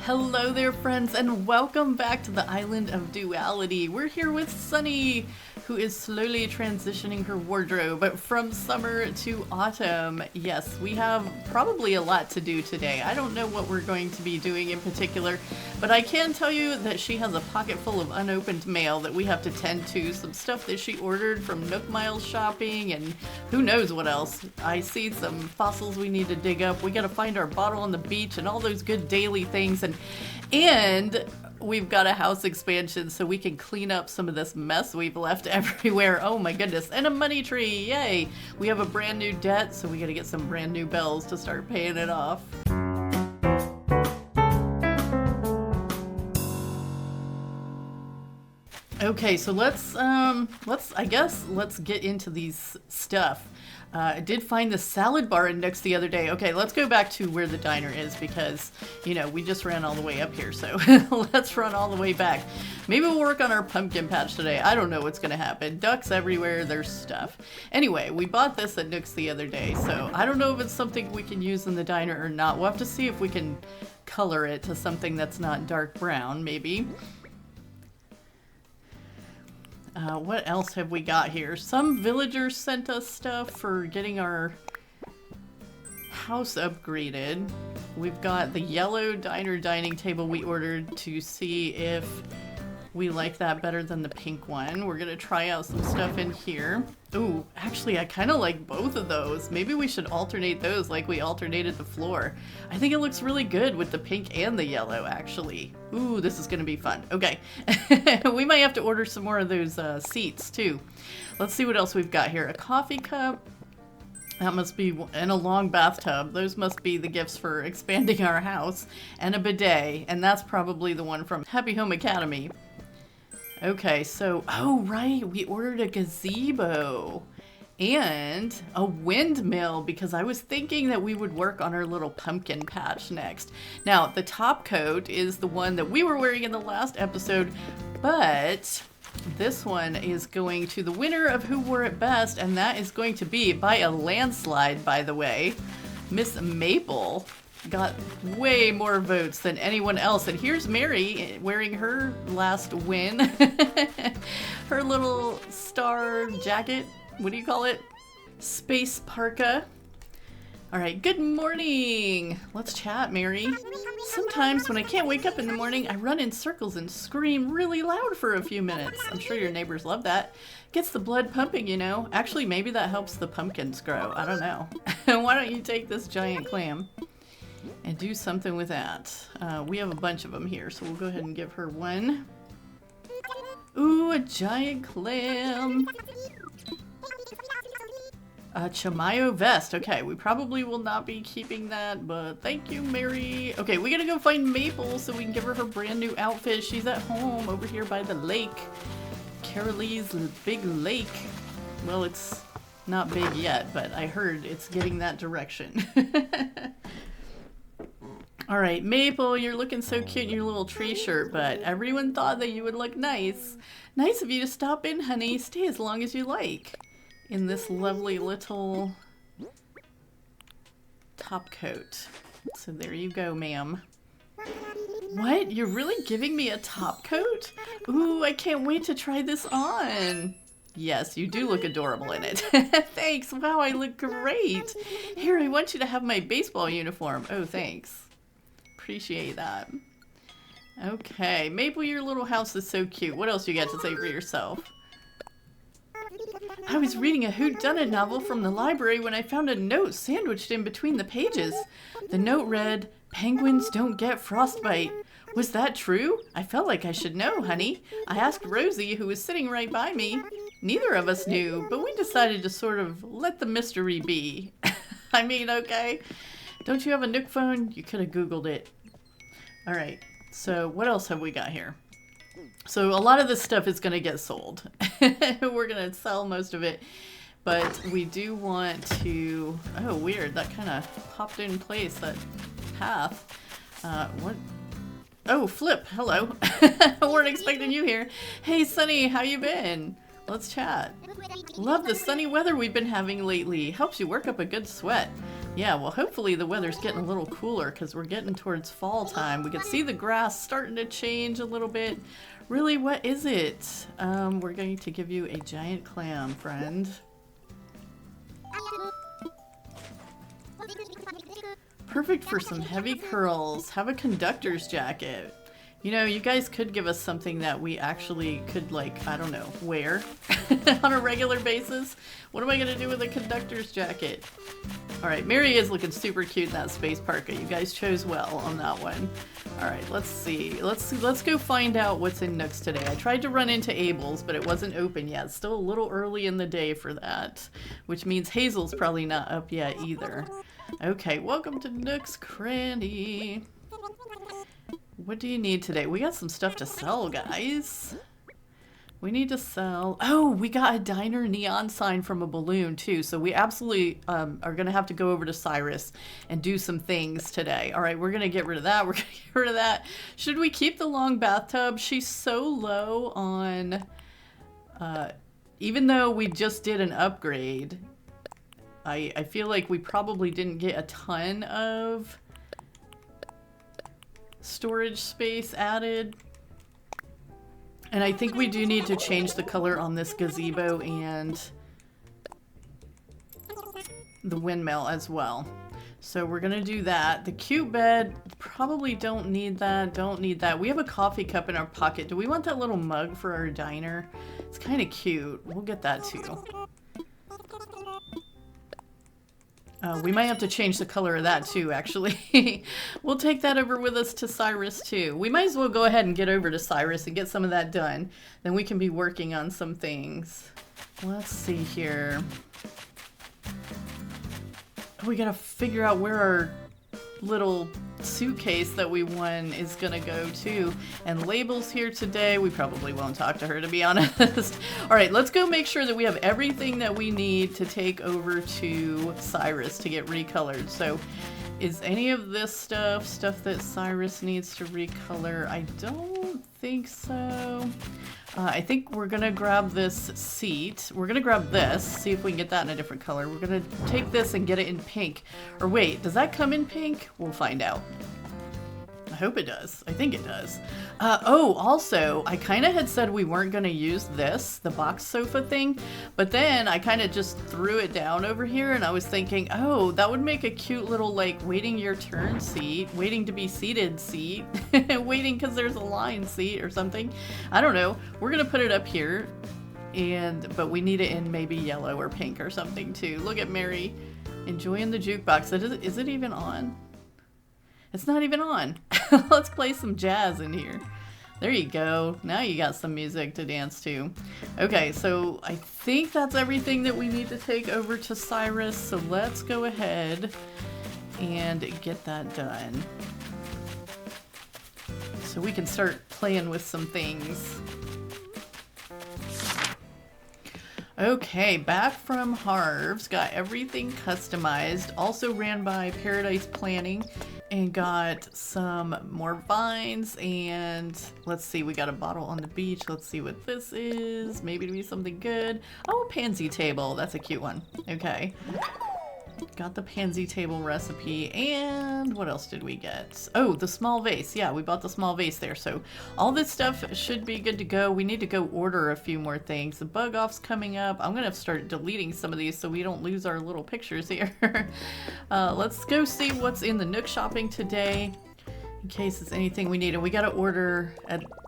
Hello there, friends, and welcome back to the island of Duality. We're here with Sunny, who is slowly transitioning her wardrobe from summer to autumn. Yes, we have probably a lot to do today. I don't know what we're going to be doing in particular, but I can tell you that she has a pocket full of unopened mail that we have to tend to, some stuff that she ordered from Nook Miles shopping, and who knows what else. I see some fossils we need to dig up. We gotta find our bottle on the beach and all those good daily things, and we've got a house expansion so we can clean up some of this mess we've left everywhere. Oh my goodness. And a money tree. Yay. We have a brand new debt, so we got to get some brand new bells to start paying it off. Okay, so let's get into these stuff. I did find the salad bar index the other day. Okay, let's go back to where the diner is because, you know, we just ran all the way up here, so let's run all the way back. Maybe we'll work on our pumpkin patch today. I don't know what's gonna happen. Ducks everywhere, there's stuff. Anyway, we bought this at Nook's the other day, so I don't know if it's something we can use in the diner or not. We'll have to see if we can color it to something that's not dark brown, maybe. What else have we got here? Some villagers sent us stuff for getting our house upgraded. We've got the yellow diner dining table we ordered to see if we like that better than the pink one. We're gonna try out some stuff in here. Ooh, actually I kind of like both of those. Maybe we should alternate those like we alternated the floor. I think it looks really good with the pink and the yellow, actually. Ooh, this is gonna be fun. Okay, we might have to order some more of those seats too. Let's see what else we've got here. A coffee cup. That must be, and a long bathtub. Those must be the gifts for expanding our house. And a bidet, and that's probably the one from Happy Home Academy. Okay, so, oh right, we ordered a gazebo and a windmill because I was thinking that we would work on our little pumpkin patch next. Now, the top coat is the one that we were wearing in the last episode, but this one is going to the winner of Who Wore It Best, and that is going to be, by a landslide, by the way, Miss Maple. Got way more votes than anyone else. And here's Mary wearing her last win. Her little star jacket. What do you call it? Space parka. Alright, good morning. Let's chat, Mary. Sometimes when I can't wake up in the morning, I run in circles and scream really loud for a few minutes. I'm sure your neighbors love that. Gets the blood pumping, you know. Actually, maybe that helps the pumpkins grow. I don't know. Why don't you take this giant clam and do something with that? We have a bunch of them here, so we'll go ahead and give her one. Ooh, a giant clam. A Chamayo vest. Okay, we probably will not be keeping that, but thank you, Mary. Okay, we gotta go find Maple so we can give her her brand new outfit. She's at home over here by the lake. Carralegh's big lake. Well, it's not big yet, but I heard it's getting that direction. Alright, Maple, you're looking so cute in your little tree shirt, but everyone thought that you would look nice. Nice of you to stop in, honey. Stay as long as you like. In this lovely little top coat. So there you go, ma'am. What? You're really giving me a top coat? Ooh, I can't wait to try this on. Yes, you do look adorable in it. Thanks. Wow, I look great. Here, I want you to have my baseball uniform. Oh, thanks. Appreciate that. Okay, Maple, your little house is so cute. What else you got to say for yourself? I was reading a whodunit novel from the library when I found a note sandwiched in between the pages. The note read, "Penguins don't get frostbite." Was that true? I felt like I should know, honey. I asked Rosie, who was sitting right by me. Neither of us knew, but we decided to sort of let the mystery be. I mean, okay. Don't you have a Nook phone? You could have Googled it. Alright, so what else have we got here? So a lot of this stuff is going to get sold. We're going to sell most of it. But we do want to... Oh, weird. That kind of popped in place, that path. What? Oh, Flip. Hello. I weren't expecting you here. Hey, Sunny. How you been? Let's chat. Love the sunny weather we've been having lately. Helps you work up a good sweat. Yeah, well, hopefully the weather's getting a little cooler because we're getting towards fall time. We can see the grass starting to change a little bit. Really, what is it? We're going to give you a giant clam, friend. Perfect for some heavy curls. Have a conductor's jacket. You know, you guys could give us something that we actually could, like, I don't know, wear on a regular basis. What am I going to do with a conductor's jacket? Alright, Mary is looking super cute in that space parka. You guys chose well on that one. Alright, let's see. Let's go find out what's in Nooks today. I tried to run into Abel's, but it wasn't open yet. It's still a little early in the day for that, which means Hazel's probably not up yet either. Okay, welcome to Nook's Cranny. What do you need today? We got some stuff to sell, guys. We need to sell... Oh, we got a diner neon sign from a balloon, too. So we absolutely are going to have to go over to Cyrus and do some things today. All right, we're going to get rid of that. We're going to get rid of that. Should we keep the long bathtub? She's so low on... even though we just did an upgrade, I feel like we probably didn't get a ton of storage space added. And I think we do need to change the color on this gazebo and the windmill as well. So we're gonna do that. The cute bed, probably don't need that, don't need that. We have a coffee cup in our pocket. Do we want that little mug for our diner? It's kind of cute. We'll get that too. We might have to change the color of that too, actually. We'll take that over with us to Cyrus too. We might as well go ahead and get over to Cyrus and get some of that done. Then we can be working on some things. Let's see here. We gotta figure out where our little suitcase that we won is gonna go to. And Label's here today. We probably won't talk to her, to be honest. All right, let's go make sure that we have everything that we need to take over to Cyrus to get recolored. So is any of this stuff that Cyrus needs to recolor? I don't think so. I think we're gonna grab this seat. We're gonna grab this, see if we can get that in a different color. We're gonna take this and get it in pink. Or wait, does that come in pink? We'll find out. I hope it does. I think it does. Oh, also, I kind of had said we weren't going to use this, the box sofa thing, but then I kind of just threw it down over here and I was thinking, oh, that would make a cute little, like, waiting your turn seat, waiting to be seated seat, waiting because there's a line seat or something. I don't know. We're going to put it up here, but we need it in maybe yellow or pink or something too. Look at Mary enjoying the jukebox. Is it even on? It's not even on. Let's play some jazz in here. There you go. Now you got some music to dance to. Okay, so I think that's everything that we need to take over to Cyrus. So let's go ahead and get that done. So we can start playing with some things. Okay, back from Harv's. Got everything customized. Also ran by Paradise Planning. And got some more vines, and let's see, we got a bottle on the beach. Let's see what this is. Maybe to be something good. Oh, a pansy table. That's a cute one. Okay. Got the pansy table recipe, and what else did we get? Oh, the small vase. Yeah, we bought the small vase there. So all this stuff should be good to go. We need to go order a few more things. The bug off's coming up. I'm gonna start deleting some of these so we don't lose our little pictures here. Let's go see what's in the Nook shopping today in case it's anything we need. And we gotta order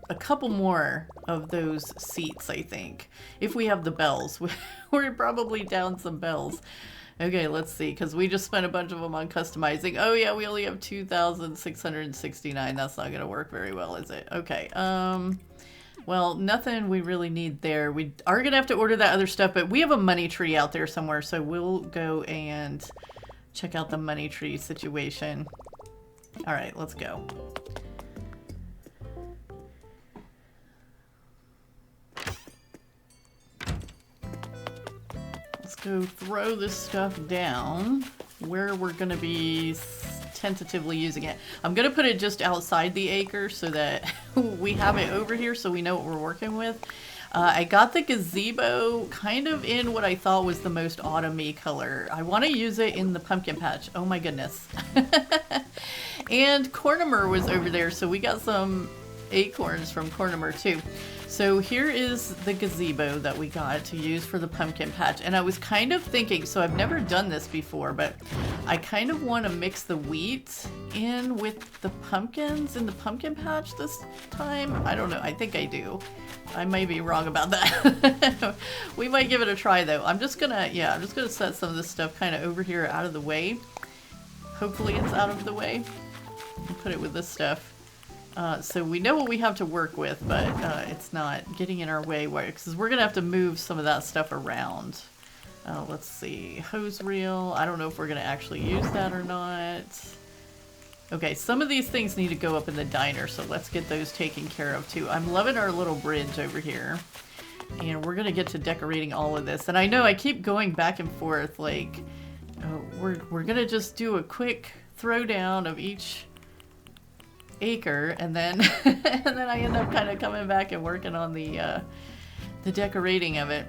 a couple more of those seats, I think. If we have the bells. We're probably down some bells. Okay, let's see, because we just spent a bunch of them on customizing. Oh yeah, we only have 2,669. That's not going to work very well, is it? Okay, well, nothing we really need there. We are going to have to order that other stuff, but we have a money tree out there somewhere, so we'll go and check out the money tree situation. All right, let's go. Go throw this stuff down where we're going to be tentatively using it. I'm going to put it just outside the acre so that we have it over here so we know what we're working with. I got the gazebo kind of in what I thought was the most autumny color. I want to use it in the pumpkin patch. Oh my goodness. And Cornimer was over there, so we got some acorns from Cornimer too. So here is the gazebo that we got to use for the pumpkin patch. And I was kind of thinking, so I've never done this before, but I kind of want to mix the wheat in with the pumpkins in the pumpkin patch this time. I don't know. I think I do. I may be wrong about that. We might give it a try though. I'm just gonna set some of this stuff kind of over here out of the way. Hopefully it's out of the way. I'll put it with this stuff. So we know what we have to work with, but it's not getting in our way, because we're going to have to move some of that stuff around. Let's see. Hose reel. I don't know if we're going to actually use that or not. Okay, some of these things need to go up in the diner, so let's get those taken care of too. I'm loving our little bridge over here. And we're going to get to decorating all of this. And I know I keep going back and forth, like, we're going to just do a quick throwdown of each acre, and then and then I end up kind of coming back and working on the decorating of it.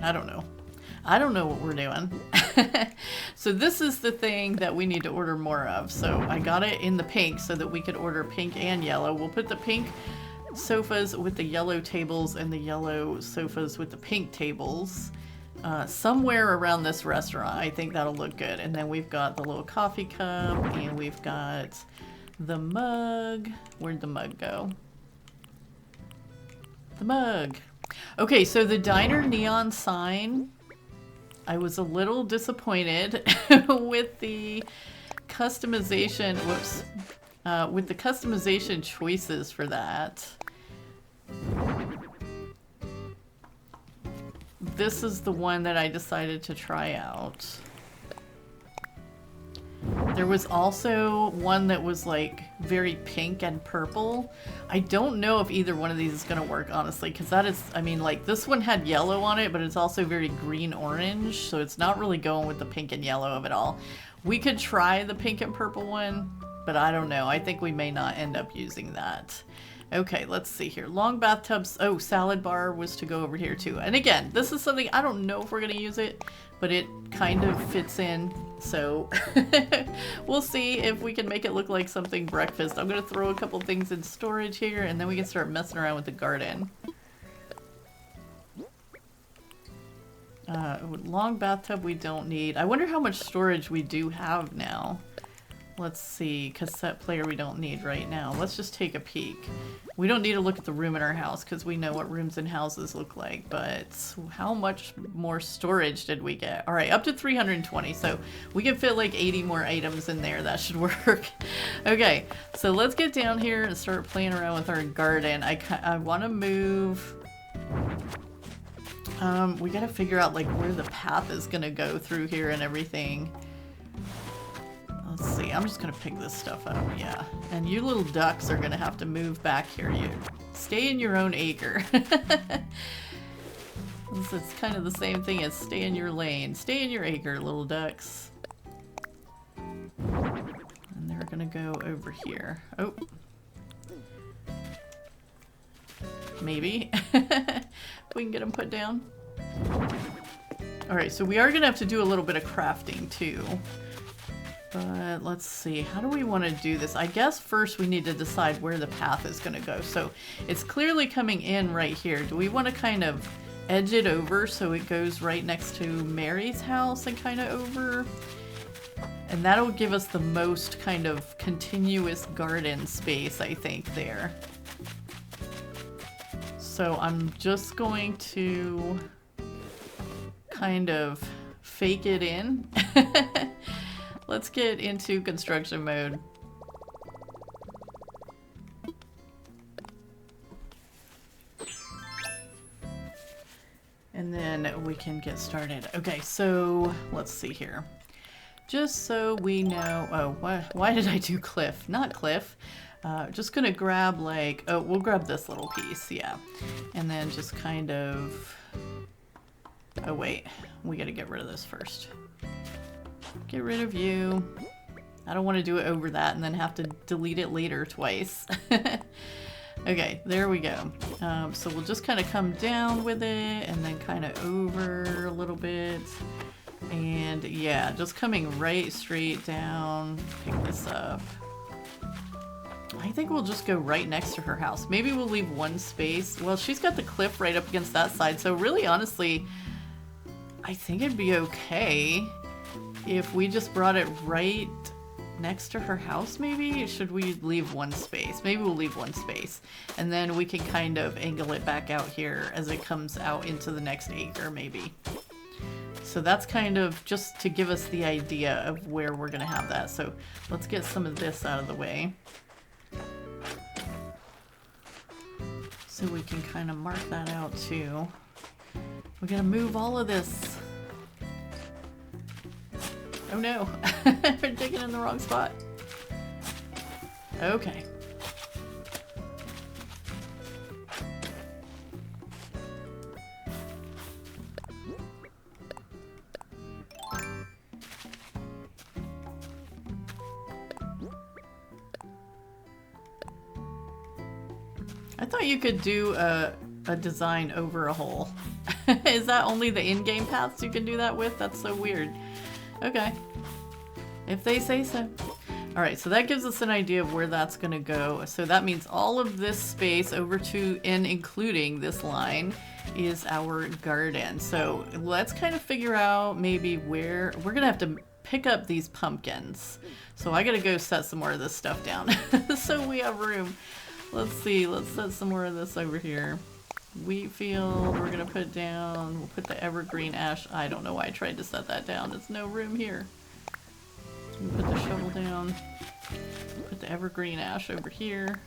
I don't know what we're doing. So this is the thing that we need to order more of. So I got it in the pink so that we could order pink and yellow. We'll put the pink sofas with the yellow tables and the yellow sofas with the pink tables somewhere around this restaurant. I think that'll look good. And then we've got the little coffee cup, and we've got the mug. Where'd the mug go? The mug. Okay, so the diner neon sign, I was a little disappointed with the customization, with the customization choices for that. This is the one that I decided to try out. There was also one that was like very pink and purple. I don't know if either one of these is going to work, honestly, because that is, I mean, like this one had yellow on it, but it's also very green-orange, so it's not really going with the pink and yellow of it all. We could try the pink and purple one, but I don't know. I think we may not end up using that. Okay, let's see here. Long bathtubs. Oh, salad bar was to go over here too. And again, this is something, I don't know if we're going to use it, but it kind of fits in. So we'll see if we can make it look like something breakfast. I'm going to throw a couple things in storage here, and then we can start messing around with the garden. Long bathtub we don't need. I wonder how much storage we do have now. Let's see, cassette player we don't need right now. Let's just take a peek. We don't need to look at the room in our house because we know what rooms in houses look like, but how much more storage did we get? All right, up to 320, so we can fit like 80 more items in there. That should work. Okay, so let's get down here and start playing around with our garden. I want to move... we gotta figure out like where the path is gonna go through here and everything. Let's see, I'm just gonna pick this stuff up, yeah. And you little ducks are gonna have to move back here. You stay in your own acre. It's kind of the same thing as stay in your lane. Stay in your acre, little ducks. And they're gonna go over here. Oh. Maybe. We can get them put down. Alright, so we are gonna have to do a little bit of crafting too. But let's see, how do we want to do this? I guess first we need to decide where the path is going to go. So it's clearly coming in right here. Do we want to kind of edge it over so it goes right next to Mary's house and kind of over? And that'll give us the most kind of continuous garden space, I think, there. So I'm just going to kind of fake it in. Let's get into construction mode. And then we can get started. Okay, so let's see here. Just so we know, oh, why did I do cliff? Not cliff. Just gonna grab like, oh, we'll grab this little piece, yeah. And then just kind of, oh wait, we gotta get rid of this first. Get rid of you. I don't want to do it over that and then have to delete it later twice. Okay, there we go. So we'll just kind of come down with it and then kind of over a little bit. And yeah, just coming right straight down. Pick this up. I think we'll just go right next to her house. Maybe we'll leave one space. Well, she's got the cliff right up against that side. So really, honestly, I think it'd be okay if we just brought it right next to her house, maybe? Should we leave one space? Maybe we'll leave one space. And then we can kind of angle it back out here as it comes out into the next acre, maybe. So that's kind of just to give us the idea of where we're going to have that. So let's get some of this out of the way. So we can kind of mark that out too. We're going to move all of this. Oh no, we're digging in the wrong spot. Okay. I thought you could do a design over a hole. Is that only the in-game paths you can do that with? That's so weird. Okay, if they say so. Alright, so that gives us an idea of where that's going to go. So that means all of this space over to and including this line is our garden. So let's kind of figure out maybe where we're going to have to pick up these pumpkins. So I got to go set some more of this stuff down so we have room. Let's see, let's set some more of this over here. Wheat field, we're gonna put down, we'll put the evergreen ash. I don't know why I tried to set that down. There's no room here. We'll put the shovel down. Put the evergreen ash over here.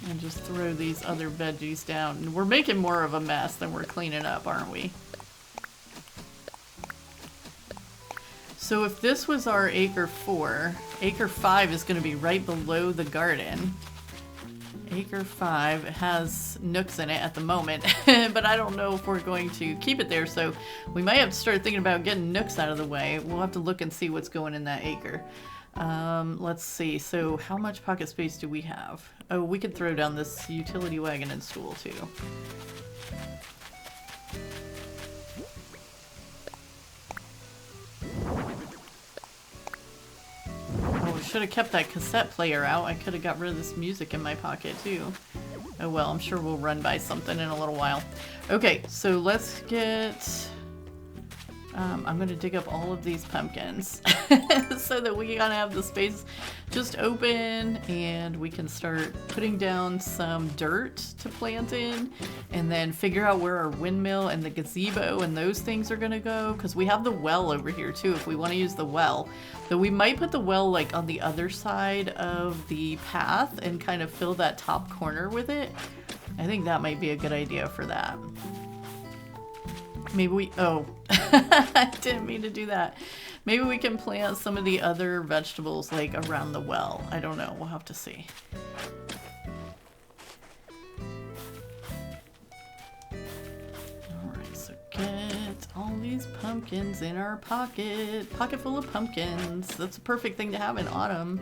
And just throw these other veggies down. We're making more of a mess than we're cleaning up, aren't we? So if this was our acre 4, acre 5 is gonna be right below the garden. Acre 5 has nooks in it at the moment, but I don't know if we're going to keep it there, so we might have to start thinking about getting nooks out of the way. We'll have to look and see what's going in that acre. Let's see, so how much pocket space do we have? Oh, we could throw down this utility wagon and stool too. Should have kept that cassette player out. I could have got rid of this music in my pocket too. Oh well, I'm sure we'll run by something in a little while. Okay, so let's get... I'm going to dig up all of these pumpkins so that we gotta have the space just open and we can start putting down some dirt to plant in and then figure out where our windmill and the gazebo and those things are going to go, because we have the well over here too if we want to use the well. Though we might put the well like on the other side of the path and kind of fill that top corner with it. I think that might be a good idea for that. Maybe we, oh, I didn't mean to do that. Maybe we can plant some of the other vegetables like around the well. I don't know, we'll have to see. Alright, so get all these pumpkins in our pocket. Pocket full of pumpkins. That's a perfect thing to have in autumn.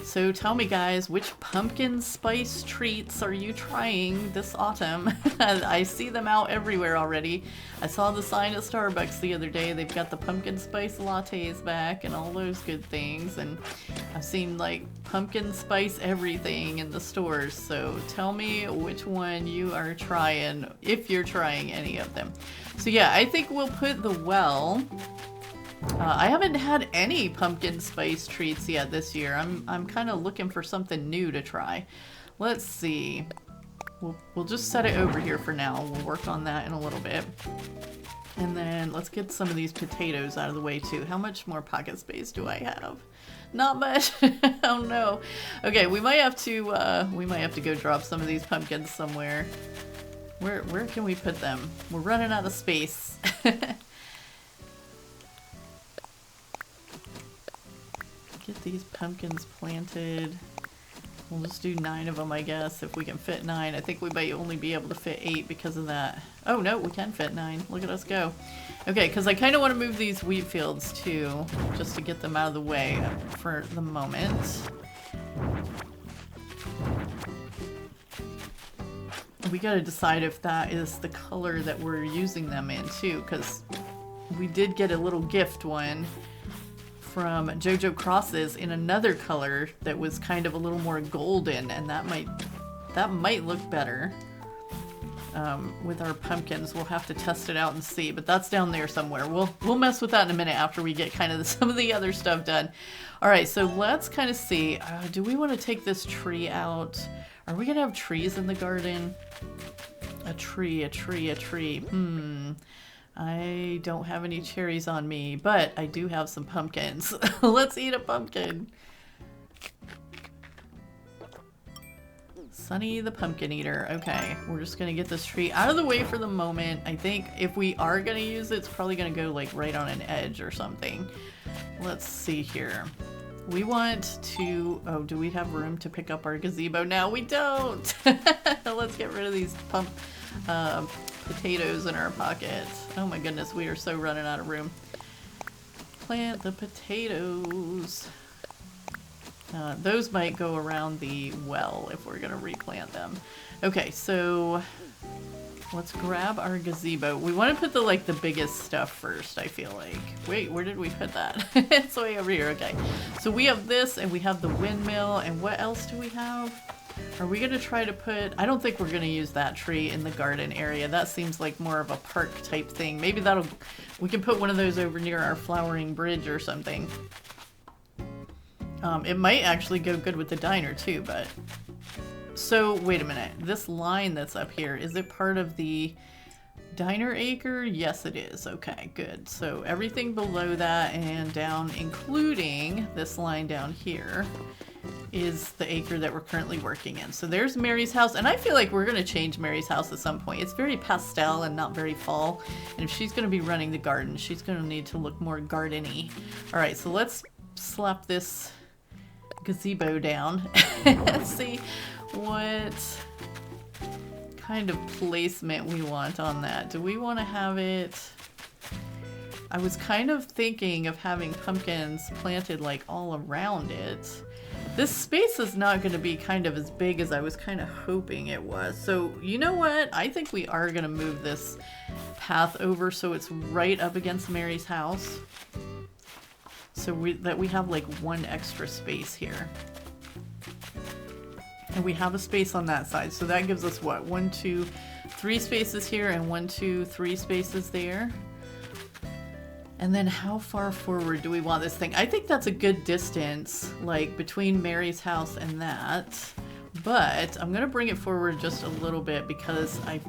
So tell me guys, which pumpkin spice treats are you trying this autumn? I see them out everywhere already. I saw the sign at Starbucks the other day. They've got the pumpkin spice lattes back and all those good things. And I've seen like pumpkin spice everything in the stores. So tell me which one you are trying, if you're trying any of them. So yeah, I think we'll put the well... I haven't had any pumpkin spice treats yet this year. I'm kind of looking for something new to try. Let's see. We'll just set it over here for now. We'll work on that in a little bit. And then let's get some of these potatoes out of the way too. How much more pocket space do I have? Not much. Oh no. Okay, we might have to go drop some of these pumpkins somewhere. Where can we put them? We're running out of space. Get these pumpkins planted. We'll just do 9 of them, I guess, if we can fit 9. I think we might only be able to fit 8 because of that. Oh, no, we can fit 9. Look at us go. Okay, because I kind of want to move these wheat fields, too, just to get them out of the way for the moment. we gotta decide if that is the color that we're using them in too, because we did get a little gift one from JoJo Crosses in another color that was kind of a little more golden, and that might look better with our pumpkins. We'll have to test it out and see, but that's down there somewhere. We'll mess with that in a minute after we get kind of some of the other stuff done. All right, so let's kind of see. Do we want to take this tree out? Are we gonna have trees in the garden? A tree. I don't have any cherries on me, but I do have some pumpkins. Let's eat a pumpkin. Sunny the pumpkin eater. Okay, we're just gonna get this tree out of the way for the moment. I think if we are gonna use it, it's probably gonna go like right on an edge or something. Let's see here. We want to, oh, do we have room to pick up our gazebo now? We don't. Let's get rid of these potatoes in our pockets. Oh my goodness, we are so running out of room. Plant the potatoes. Those might go around the well if we're gonna replant them. Okay, so let's grab our gazebo. We want to put the biggest stuff first, I feel like. Wait, where did we put that? It's way over here. Okay, so we have this, and we have the windmill, and what else do we have? Are we gonna try to put, I don't think we're gonna use that tree in the garden area. That seems like more of a park type thing. Maybe we can put one of those over near our flowering bridge or something. It might actually go good with the diner too, but... So, wait a minute. This line that's up here, is it part of the diner acre? Yes, it is. Okay, good. So everything below that and down, including this line down here, is the acre that we're currently working in. So there's Mary's house, and I feel like we're going to change Mary's house at some point. It's very pastel and not very fall, and if she's going to be running the garden, she's going to need to look more garden-y. All right, so let's slap this gazebo down and see what kind of placement we want on that. Do we want to have it... I was kind of thinking of having pumpkins planted like all around it. This space is not going to be kind of as big as I was kind of hoping it was. So you know what? I think we are going to move this path over so it's right up against Mary's house. So we have like one extra space here. And we have a space on that side. So that gives us what? 1, 2, 3 spaces here and 1, 2, 3 spaces there. And then how far forward do we want this thing? I think that's a good distance, like between Mary's house and that. But I'm gonna bring it forward just a little bit because I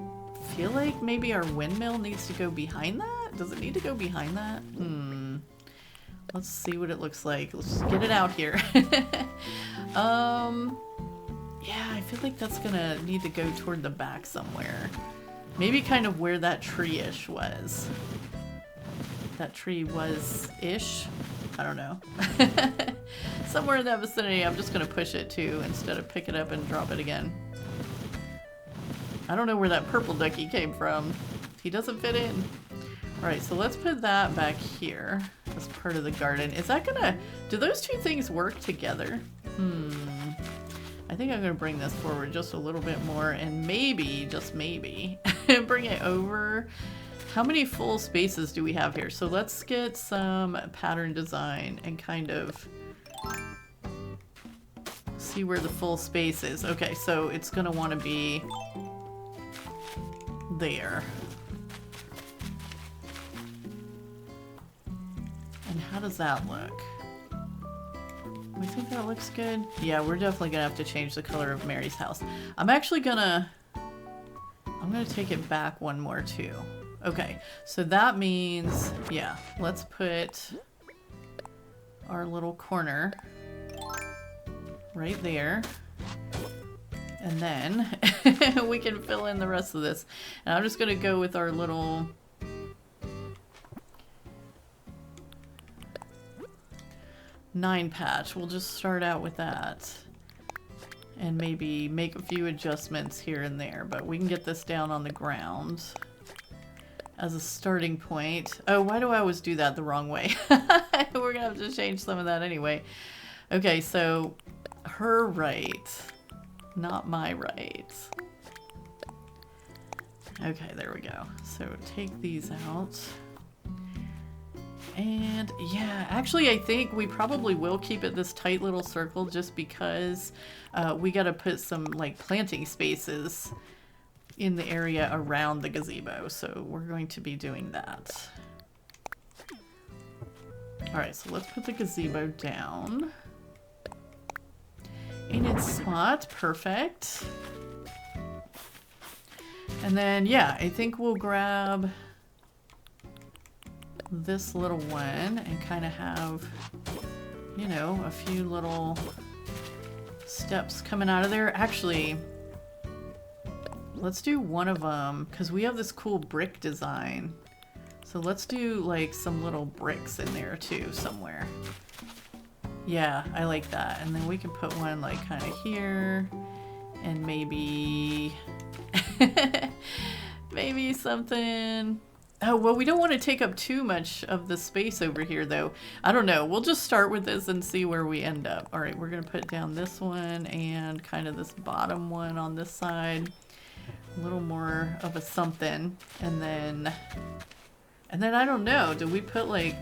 feel like maybe our windmill needs to go behind that. Does it need to go behind that? Let's see what it looks like. Let's just get it out here. Yeah, I feel like that's gonna need to go toward the back somewhere. Maybe kind of where that tree-ish was. That tree was-ish? I don't know. Somewhere in that vicinity. I'm just gonna push it too instead of pick it up and drop it again. I don't know where that purple ducky came from. He doesn't fit in. Alright, so let's put that back here as part of the garden. Is that gonna... Do those two things work together? I think I'm gonna bring this forward just a little bit more and maybe, just maybe, bring it over. How many full spaces do we have here? So let's get some pattern design and kind of see where the full space is. Okay, so it's gonna want to be there. And how does that look? We think that looks good? Yeah, we're definitely gonna have to change the color of Mary's house. I'm gonna take it back one more too. Okay, so that means, yeah, let's put our little corner right there. And then we can fill in the rest of this. And I'm just gonna go with our little 9 patch. We'll just start out with that. And maybe make a few adjustments here and there, but we can get this down on the ground as a starting point. Oh, why do I always do that the wrong way? We're gonna have to change some of that anyway. Okay, so her right, not my right. Okay, there we go. So take these out. And yeah, actually I think we probably will keep it this tight little circle just because we gotta put some like planting spaces in the area around the gazebo. So we're going to be doing that. Alright, so let's put the gazebo down in its spot. Perfect. And then, yeah, I think we'll grab this little one and kind of have, you know, a few little steps coming out of there. Actually, let's do one of them because we have this cool brick design. So let's do like some little bricks in there too somewhere. Yeah, I like that. And then we can put one like kind of here and maybe maybe something. Oh, well, we don't want to take up too much of the space over here, though. I don't know. We'll just start with this and see where we end up. All right, we're going to put down this one and kind of this bottom one on this side. A little more of a something. And then I don't know. Do we put, like...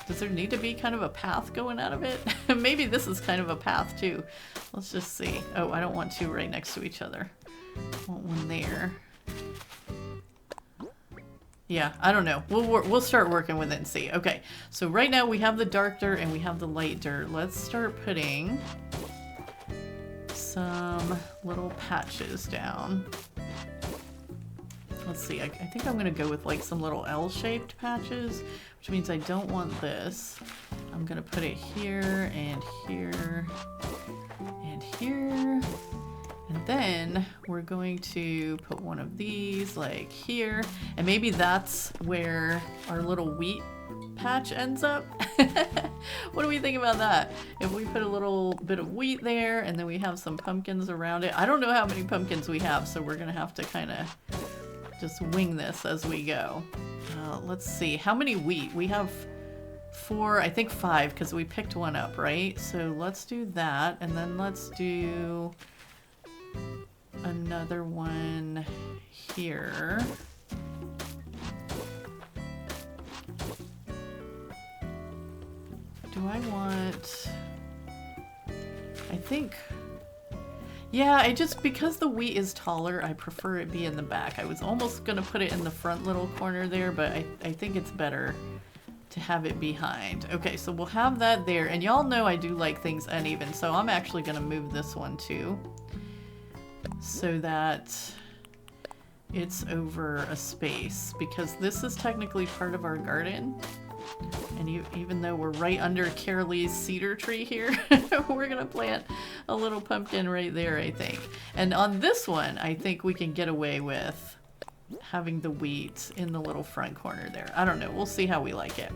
Does there need to be kind of a path going out of it? Maybe this is kind of a path, too. Let's just see. Oh, I don't want two right next to each other. I want one there. Yeah, I don't know. We'll start working with it and see. Okay, so right now we have the dark dirt and we have the light dirt. Let's start putting some little patches down. Let's see, I think I'm gonna go with like some little L-shaped patches, which means I don't want this. I'm gonna put it here and here and here. And then we're going to put one of these like here, and maybe that's where our little wheat patch ends up. What do we think about that? If we put a little bit of wheat there and then we have some pumpkins around it. I don't know how many pumpkins we have, so we're gonna have to kind of just wing this as we go. Let's see, how many wheat? We have 4, I think 5, because we picked one up, right? So let's do that, and then let's do another one here. Do I want... I think... Yeah, I just, because the wheat is taller, I prefer it be in the back. I was almost gonna put it in the front little corner there, but I think it's better to have it behind. Okay, so we'll have that there, and y'all know I do like things uneven, so I'm actually gonna move this one too, so that it's over a space, because this is technically part of our garden. And even though we're right under Carralegh's cedar tree here, we're gonna plant a little pumpkin right there, I think. And on this one, I think we can get away with having the wheat in the little front corner there. I don't know, we'll see how we like it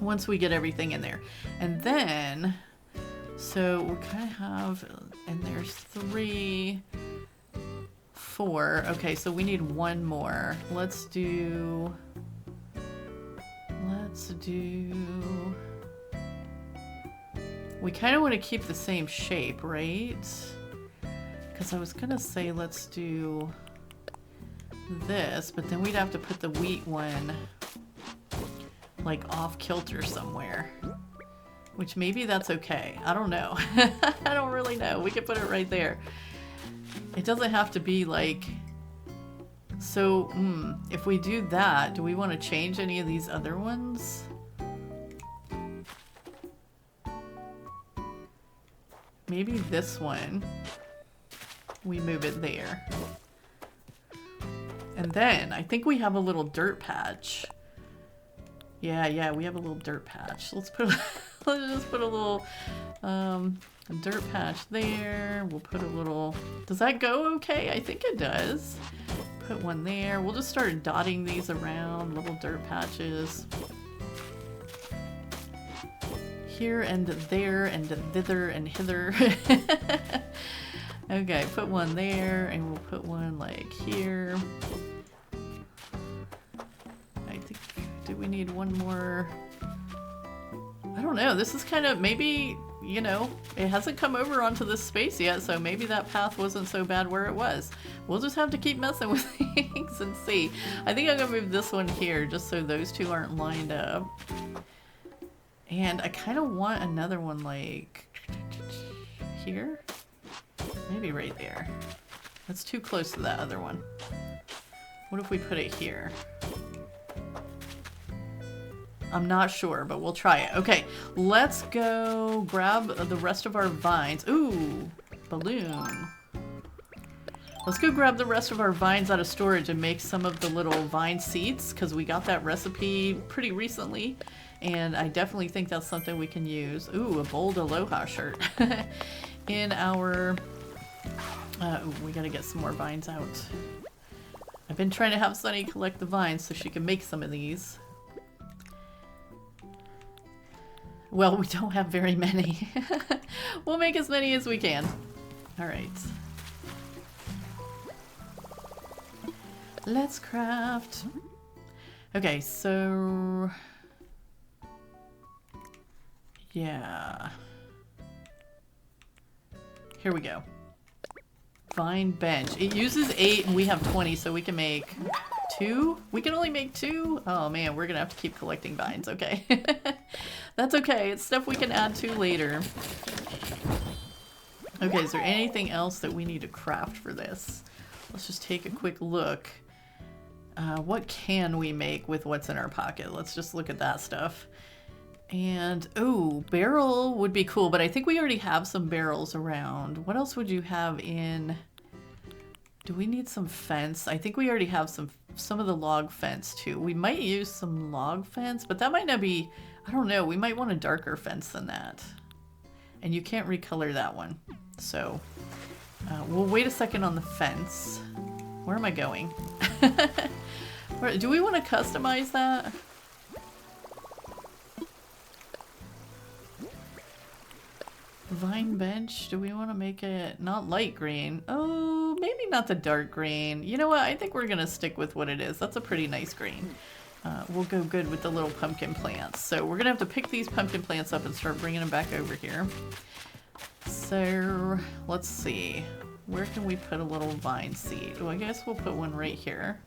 once we get everything in there. And then, so we kind of have, and there's 3, 4. Okay, so we need one more. Let's do... We kind of want to keep the same shape, right? Because I was gonna say let's do this, but then we'd have to put the wheat one like off kilter somewhere. Which maybe that's okay. I don't know. I don't really know. We could put it right there. It doesn't have to be like... So, if we do that, do we want to change any of these other ones? Maybe this one. We move it there. And then, I think we have a little dirt patch. Yeah, we have a little dirt patch. Let's put, let's just put a little dirt patch there. We'll put a little... Does that go okay? I think it does. Put one there. We'll just start dotting these around, little dirt patches. Here and there and thither and hither. Okay, put one there and we'll put one like here. I think, do we need one more? I don't know, this is kind of, maybe you know, it hasn't come over onto this space yet, so maybe that path wasn't so bad where it was. We'll just have to keep messing with things and see. I think I'm gonna move this one here just so those two aren't lined up. And I kind of want another one like here. Maybe right there. That's too close to that other one. What if we put it here? I'm not sure, but we'll try it. Okay, let's go grab the rest of our vines. Ooh, balloon. Let's go grab the rest of our vines out of storage and make some of the little vine seeds, because we got that recipe pretty recently, and I definitely think that's something we can use. Ooh, a bold aloha shirt. In our... we gotta get some more vines out. I've been trying to have Sunny collect the vines so she can make some of these. Well, we don't have very many. We'll make as many as we can. Alright. Let's craft. Okay, so... yeah. Here we go. Vine bench. It uses 8 and we have 20, so we can make 2? We can only make 2? Oh man, we're gonna have to keep collecting vines. Okay. That's okay. It's stuff we can add to later. Okay, is there anything else that we need to craft for this? Let's just take a quick look. What can we make with what's in our pocket? Let's just look at that stuff. And, oh, barrel would be cool, but I think we already have some barrels around. What else would you have in... do we need some fence? I think we already have some of the log fence too. We might use some log fence, but that might not be... I don't know. We might want a darker fence than that. And you can't recolor that one. So, we'll wait a second on the fence. Where am I going? Do we want to customize that? Vine bench, do we want to make it not light green? Oh, maybe not the dark green. You know what? I think we're going to stick with what it is. That's a pretty nice green. We'll go good with the little pumpkin plants. So we're going to have to pick these pumpkin plants up and start bringing them back over here. So let's see. Where can we put a little vine seed? Oh, I guess we'll put one right here.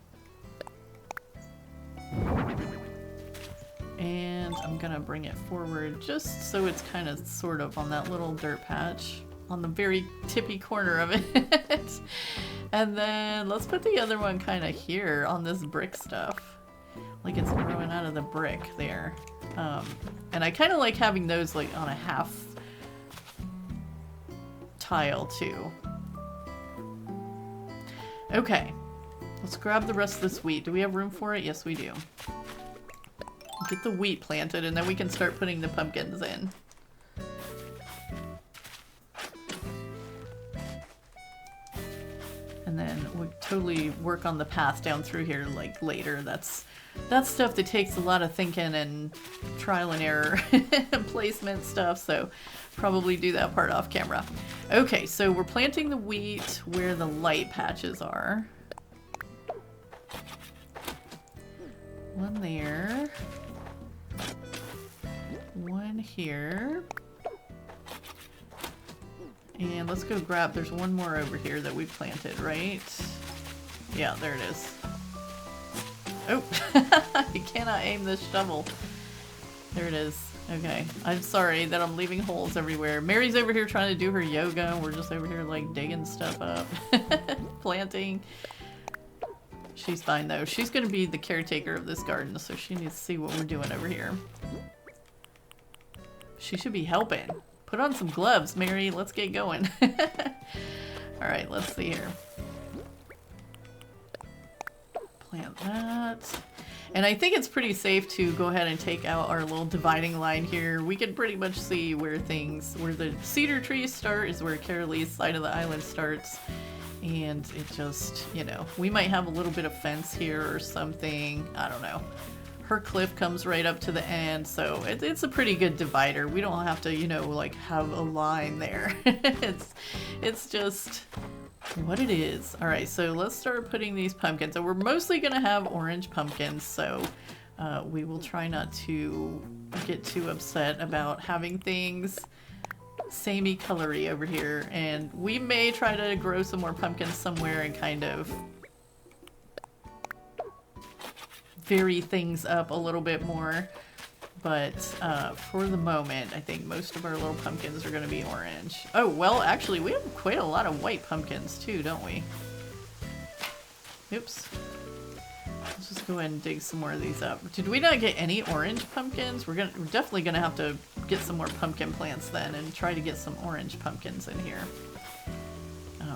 And I'm gonna bring it forward just so it's kind of sort of on that little dirt patch on the very tippy corner of it. And then let's put the other one kind of here on this brick stuff. Like it's growing out of the brick there. And I kind of like having those like on a half tile too. Okay, let's grab the rest of this wheat. Do we have room for it? Yes, we do. Get the wheat planted and then we can start putting the pumpkins in. And then we'll totally work on the path down through here like later. That's stuff that takes a lot of thinking and trial and error and placement stuff, so probably do that part off camera. Okay, so we're planting the wheat where the light patches are. One there. One here. And let's go grab, there's one more over here that we planted, right? Yeah, there it is. Oh, you cannot aim this shovel. There it is. Okay, I'm sorry that I'm leaving holes everywhere. Mary's over here trying to do her yoga. We're just over here like digging stuff up. Planting. She's fine though. She's gonna be the caretaker of this garden, so she needs to see what we're doing over here. She should be helping. Put on some gloves, Mary. Let's get going. Alright, let's see here. Plant that. And I think it's pretty safe to go ahead and take out our little dividing line here. We can pretty much see where the cedar trees start is where Carralegh's side of the island starts. And it just, you know, we might have a little bit of fence here or something. I don't know. Her cliff comes right up to the end, so it's a pretty good divider. We don't have to, you know, like have a line there. It's just what it is. All right, so let's start putting these pumpkins. So we're mostly gonna have orange pumpkins, so we will try not to get too upset about having things samey colory over here, and we may try to grow some more pumpkins somewhere and kind of vary things up a little bit more. But for the moment, I think most of our little pumpkins are going to be orange. Oh, well, actually, we have quite a lot of white pumpkins too, don't we? Oops. Let's just go ahead and dig some more of these up. Did we not get any orange pumpkins? We're definitely gonna have to get some more pumpkin plants then and try to get some orange pumpkins in here.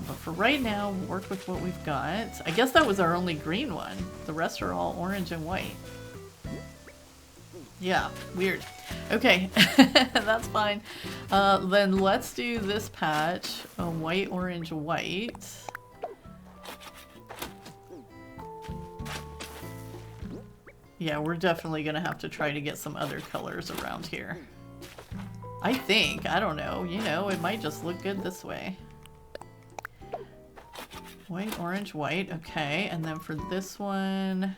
But for right now, we'll work with what we've got. I guess that was our only green one. The rest are all orange and white. Yeah, weird. Okay, that's fine. Then let's do this patch. White, orange, white. Yeah, we're definitely gonna have to try to get some other colors around here. I think. I don't know. You know, it might just look good this way. White, orange, white. Okay, and then for this one,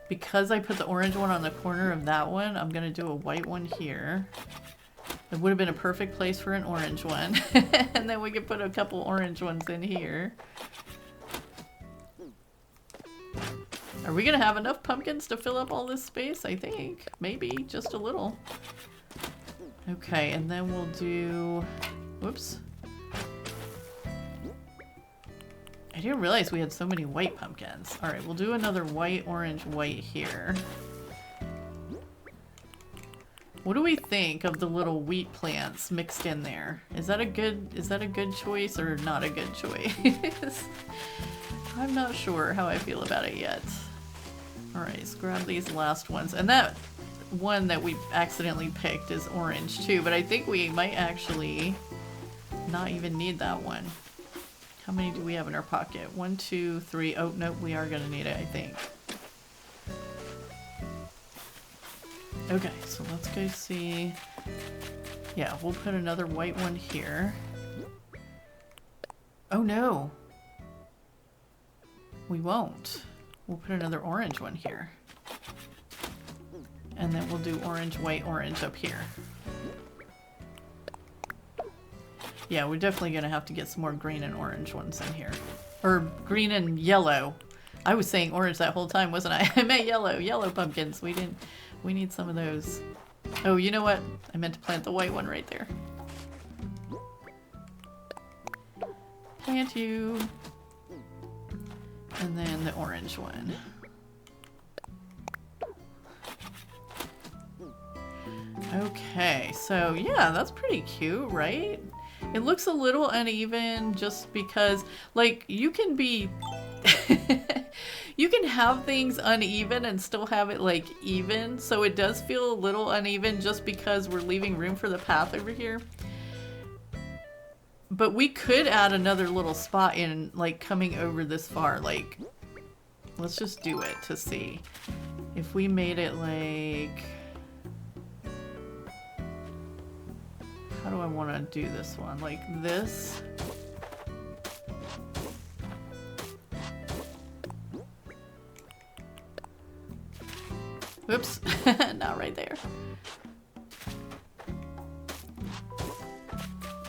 because I put the orange one on the corner of that one, I'm gonna do a white one here. It would have been a perfect place for an orange one. And then we could put a couple orange ones in here. Are we gonna have enough pumpkins to fill up all this space? I think. Maybe. Just a little. Okay, and then we'll do... Whoops. I didn't realize we had so many white pumpkins. Alright, we'll do another white, orange, white here. What do we think of the little wheat plants mixed in there? Is that a good choice or not a good choice? I'm not sure how I feel about it yet. Alright, let's grab these last ones. And that one that we accidentally picked is orange too, but I think we might actually not even need that one. How many do we have in our pocket? 1, 2, 3. Oh, nope, we are gonna need it, I think. Okay, so let's go see. Yeah, we'll put another white one here. Oh no! We won't. We'll put another orange one here. And then we'll do orange, white, orange up here. Yeah, we're definitely gonna have to get some more green and orange ones in here. Or green and yellow. I was saying orange that whole time, wasn't I? I meant yellow. Yellow pumpkins. We need some of those. Oh, you know what? I meant to plant the white one right there. Plant you. And then the orange one. Okay, so yeah, that's pretty cute, right? It looks a little uneven just because, like, you can be... you can have things uneven and still have it, like, even. So it does feel a little uneven just because we're leaving room for the path over here. But we could add another little spot in, like, coming over this far. Like, let's just do it to see. If we made it, like... How do I want to do this one? Like this? Whoops. Not right there.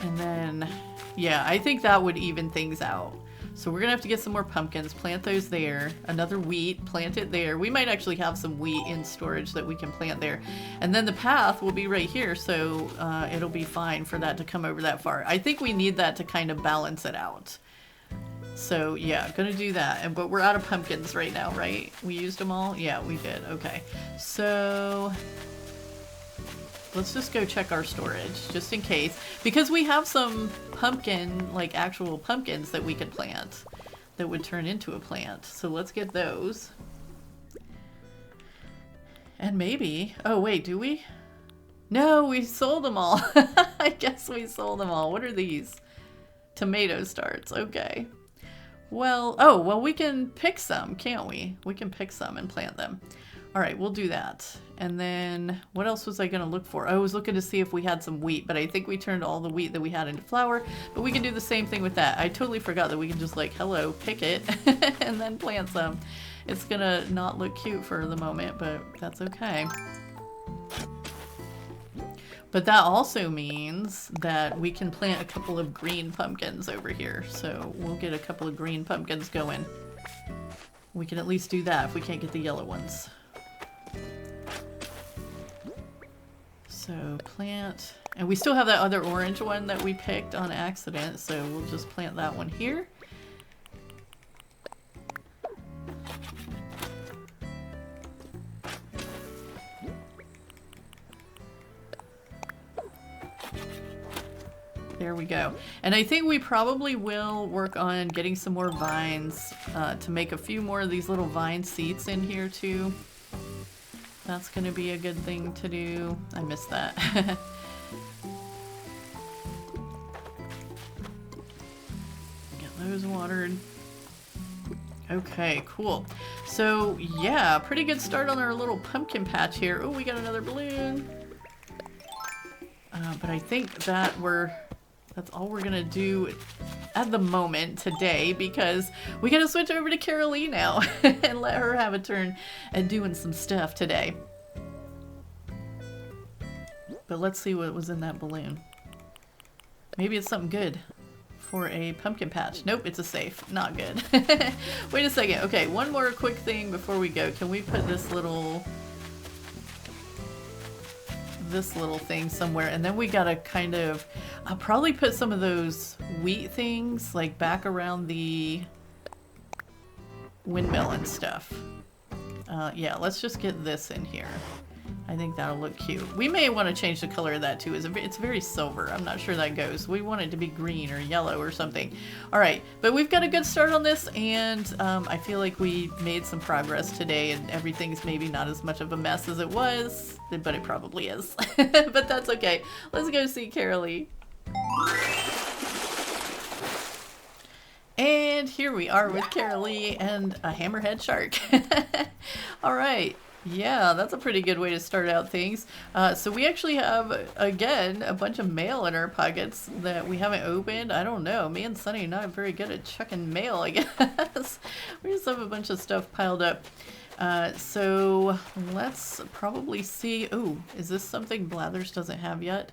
And then, yeah, I think that would even things out. So we're gonna have to get some more pumpkins, plant those there, another wheat, plant it there. We might actually have some wheat in storage that we can plant there. And then the path will be right here, so it'll be fine for that to come over that far. I think we need that to kind of balance it out. So yeah, gonna do that. But we're out of pumpkins right now, right? We used them all? Yeah, we did. Okay. So let's just go check our storage, just in case. Because we have some pumpkin, like actual pumpkins that we could plant that would turn into a plant. So let's get those. And maybe... Oh, wait, do we? No, we sold them all. I guess we sold them all. What are these? Tomato starts. Okay. Well, oh, well, we can pick some, can't we? We can pick some and plant them. All right, we'll do that. And then what else was I going to look for? I was looking to see if we had some wheat, but I think we turned all the wheat that we had into flour, but we can do the same thing with that. I totally forgot that we can just like, hello, pick it and then plant some. It's going to not look cute for the moment, but that's okay. But that also means that we can plant a couple of green pumpkins over here. So we'll get a couple of green pumpkins going. We can at least do that if we can't get the yellow ones. So plant, and we still have that other orange one that we picked on accident, so we'll just plant that one here. There we go. And I think we probably will work on getting some more vines to make a few more of these little vine seats in here too. That's going to be a good thing to do. I missed that. Get those watered. Okay, cool. So yeah, pretty good start on our little pumpkin patch here. Oh, we got another balloon. But I think that that's all we're gonna do at the moment today, because we gotta switch over to Carraleigh now and let her have a turn at doing some stuff today. But let's see what was in that balloon. Maybe it's something good for a pumpkin patch. Nope, it's a safe. Not good. Wait a second. Okay, one more quick thing before we go. Can we put this little thing somewhere? And then we gotta kind of, I'll probably put some of those wheat things like back around the windmill and stuff. Yeah, let's just get this in here. I think that'll look cute. We may want to change the color of that too. It's very silver. I'm not sure that goes. We want it to be green or yellow or something. All right, but we've got a good start on this, and I feel like we made some progress today, and everything's maybe not as much of a mess as it was, but it probably is. But that's okay. Let's go see Carraleigh. And here we are with Carraleigh and a hammerhead shark. All right. Yeah, that's a pretty good way to start out things. So we actually have, again, a bunch of mail in our pockets that we haven't opened. I don't know. Me and Sunny are not very good at checking mail, I guess. We just have a bunch of stuff piled up. So let's probably see. Oh, is this something Blathers doesn't have yet?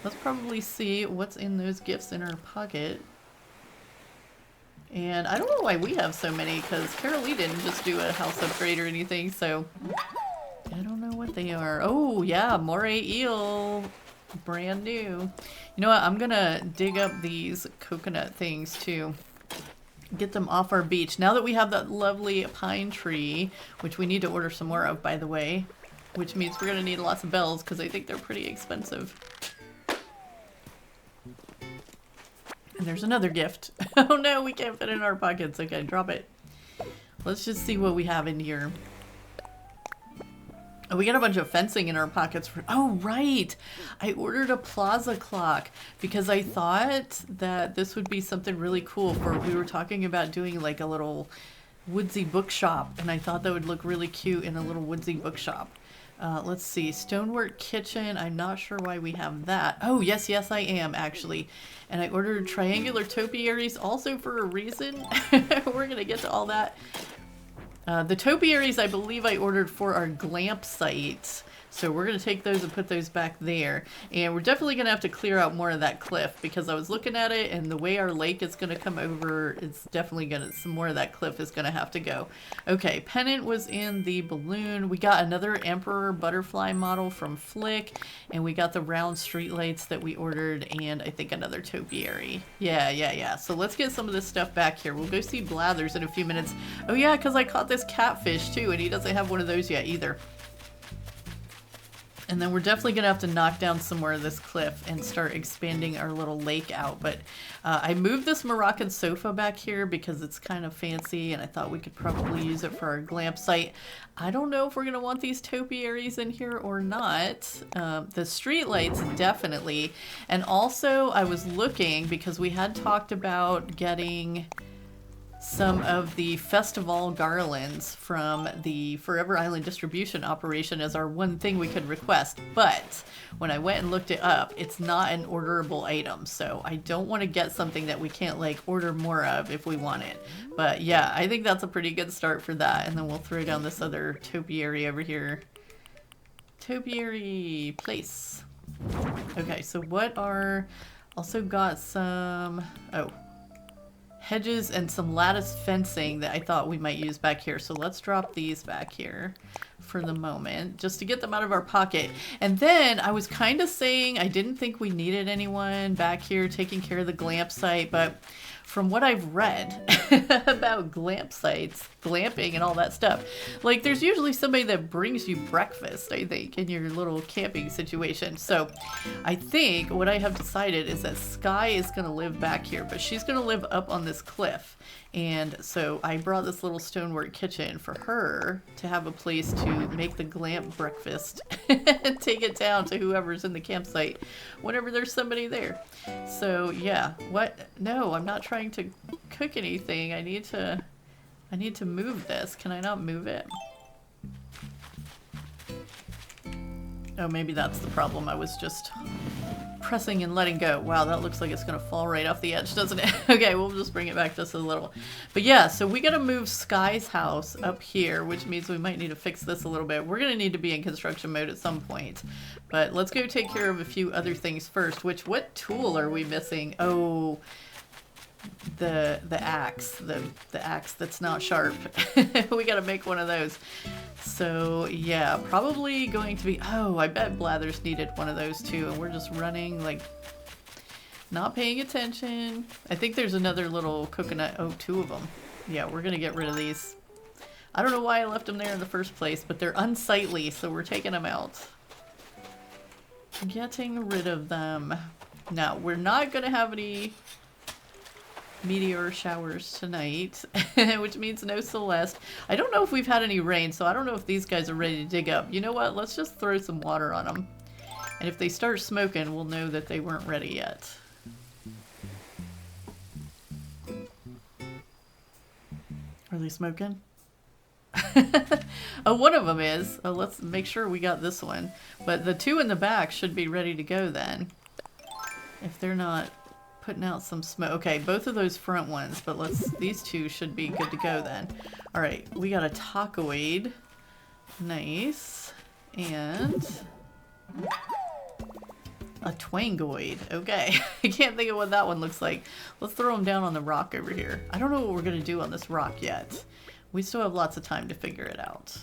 Let's probably see what's in those gifts in our pocket. And I don't know why we have so many, because Carraleigh didn't just do a house upgrade or anything, so I don't know what they are. Oh, yeah, moray eel. Brand new. You know what? I'm going to dig up these coconut things, too. Get them off our beach. Now that we have that lovely pine tree, which we need to order some more of, by the way, which means we're going to need lots of bells, because I think they're pretty expensive. And there's another gift. Oh no, we can't fit it in our pockets. Okay, drop it. Let's just see what we have in here. Oh, we got a bunch of fencing in our pockets. Oh, right. I ordered a plaza clock because I thought that this would be something really cool for, we were talking about doing like a little woodsy bookshop, and I thought that would look really cute in a little woodsy bookshop. Let's see, stonework kitchen. I'm not sure why we have that. Oh, yes, I am actually. And I ordered triangular topiaries also for a reason. We're gonna get to all that. The topiaries I believe I ordered for our glamp site. So we're going to take those and put those back there. And we're definitely going to have to clear out more of that cliff, because I was looking at it and the way our lake is going to come over, it's definitely going to, some more of that cliff is going to have to go. Okay, pennant was in the balloon. We got another emperor butterfly model from Flick, and we got the round streetlights that we ordered, and I think another topiary. Yeah. So let's get some of this stuff back here. We'll go see Blathers in a few minutes. Oh yeah, because I caught this catfish too, and he doesn't have one of those yet either. And then we're definitely going to have to knock down some more of this cliff and start expanding our little lake out. But I moved this Moroccan sofa back here because it's kind of fancy, and I thought we could probably use it for our glamp site. I don't know if we're going to want these topiaries in here or not. The street lights, definitely. And also, I was looking, because we had talked about getting some of the festival garlands from the Forever Island distribution operation as our one thing we could request. But when I went and looked it up, it's not an orderable item. So I don't want to get something that we can't like order more of if we want it. But yeah, I think that's a pretty good start for that. And then we'll throw down this other topiary over here. Topiary place. Okay, so what are... Also got some... Oh. Hedges and some lattice fencing that I thought we might use back here. So let's drop these back here for the moment, just to get them out of our pocket. And then I was kind of saying I didn't think we needed anyone back here taking care of the glamp site, but from what I've read about glamp sites, glamping and all that stuff, like there's usually somebody that brings you breakfast, I think, in your little camping situation. So I think what I have decided is that Sky is going to live back here, but she's going to live up on this cliff. And so I brought this little stonework kitchen for her to have a place to make the glamp breakfast and take it down to whoever's in the campsite whenever there's somebody there. So yeah, what? No, I'm not trying to cook anything. I need to move this. Can I not move it? Oh, maybe that's the problem. I was just pressing and letting go. Wow, that looks like it's gonna fall right off the edge, doesn't it? Okay, we'll just bring it back just a little. But yeah, so we gotta move Sky's house up here, which means we might need to fix this a little bit. We're gonna need to be in construction mode at some point. But let's go take care of a few other things first, which, what tool are we missing? Oh, the axe, the axe that's not sharp. We gotta make one of those. So yeah, probably going to be, oh, I bet Blathers needed one of those too, and we're just running like not paying attention. I think there's another little coconut. Oh, two of them. Yeah, we're gonna get rid of these. I don't know why I left them there in the first place, but they're unsightly, so we're taking them out. Getting rid of them. Now, we're not gonna have any meteor showers tonight, which means no Celeste. I don't know if we've had any rain, so I don't know if these guys are ready to dig up. You know what? Let's just throw some water on them. And if they start smoking, we'll know that they weren't ready yet. Are they smoking? Oh, one of them is. Oh, let's make sure we got this one. But the two in the back should be ready to go then. If they're not putting out some smoke. Okay, both of those front ones, but these two should be good to go then. All right, we got a tacoid. Nice. And a twangoid. Okay, I can't think of what that one looks like. Let's throw them down on the rock over here. I don't know what we're gonna do on this rock yet. We still have lots of time to figure it out.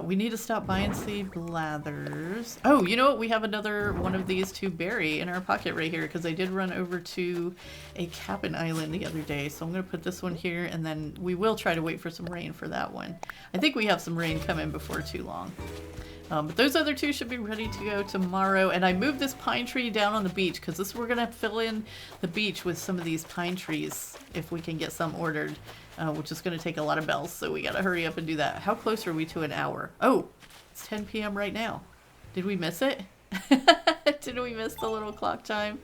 We need to stop by and see Blathers. Oh, you know what? We have another one of these to bury in our pocket right here, because I did run over to a Kapp'n island the other day. So I'm going to put this one here, and then we will try to wait for some rain for that one. I think we have some rain coming before too long. But those other two should be ready to go tomorrow. And I moved this pine tree down on the beach, because we're going to fill in the beach with some of these pine trees if we can get some ordered. Which is going to take a lot of bells, so we got to hurry up and do that. How close are we to an hour? Oh, it's 10 p.m. right now. Did we miss it? Did we miss the little clock chime?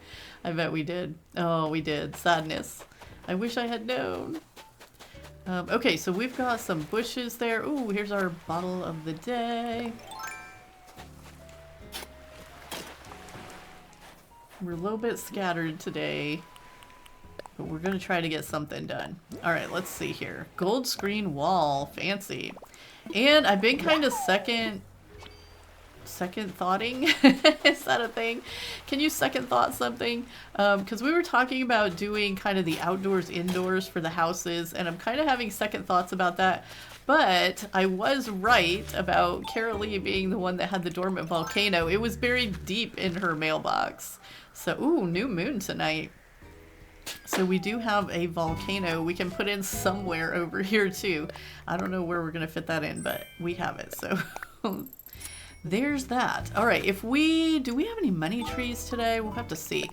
I bet we did. Oh, we did. Sadness. I wish I had known. Okay, so we've got some bushes there. Ooh, here's our bottle of the day. We're a little bit scattered today, but we're going to try to get something done. All right, let's see here. Gold screen wall. Fancy. And I've been kind of second thoughting. Is that a thing? Can you second thought something? Because we were talking about doing kind of the outdoors indoors for the houses, and I'm kind of having second thoughts about that. But I was right about Carraleigh being the one that had the dormant volcano. It was buried deep in her mailbox. So, ooh, new moon tonight. So we do have a volcano we can put in somewhere over here too. I don't know where we're going to fit that in, but we have it. So there's that. All right, do we have any money trees today? We'll have to see.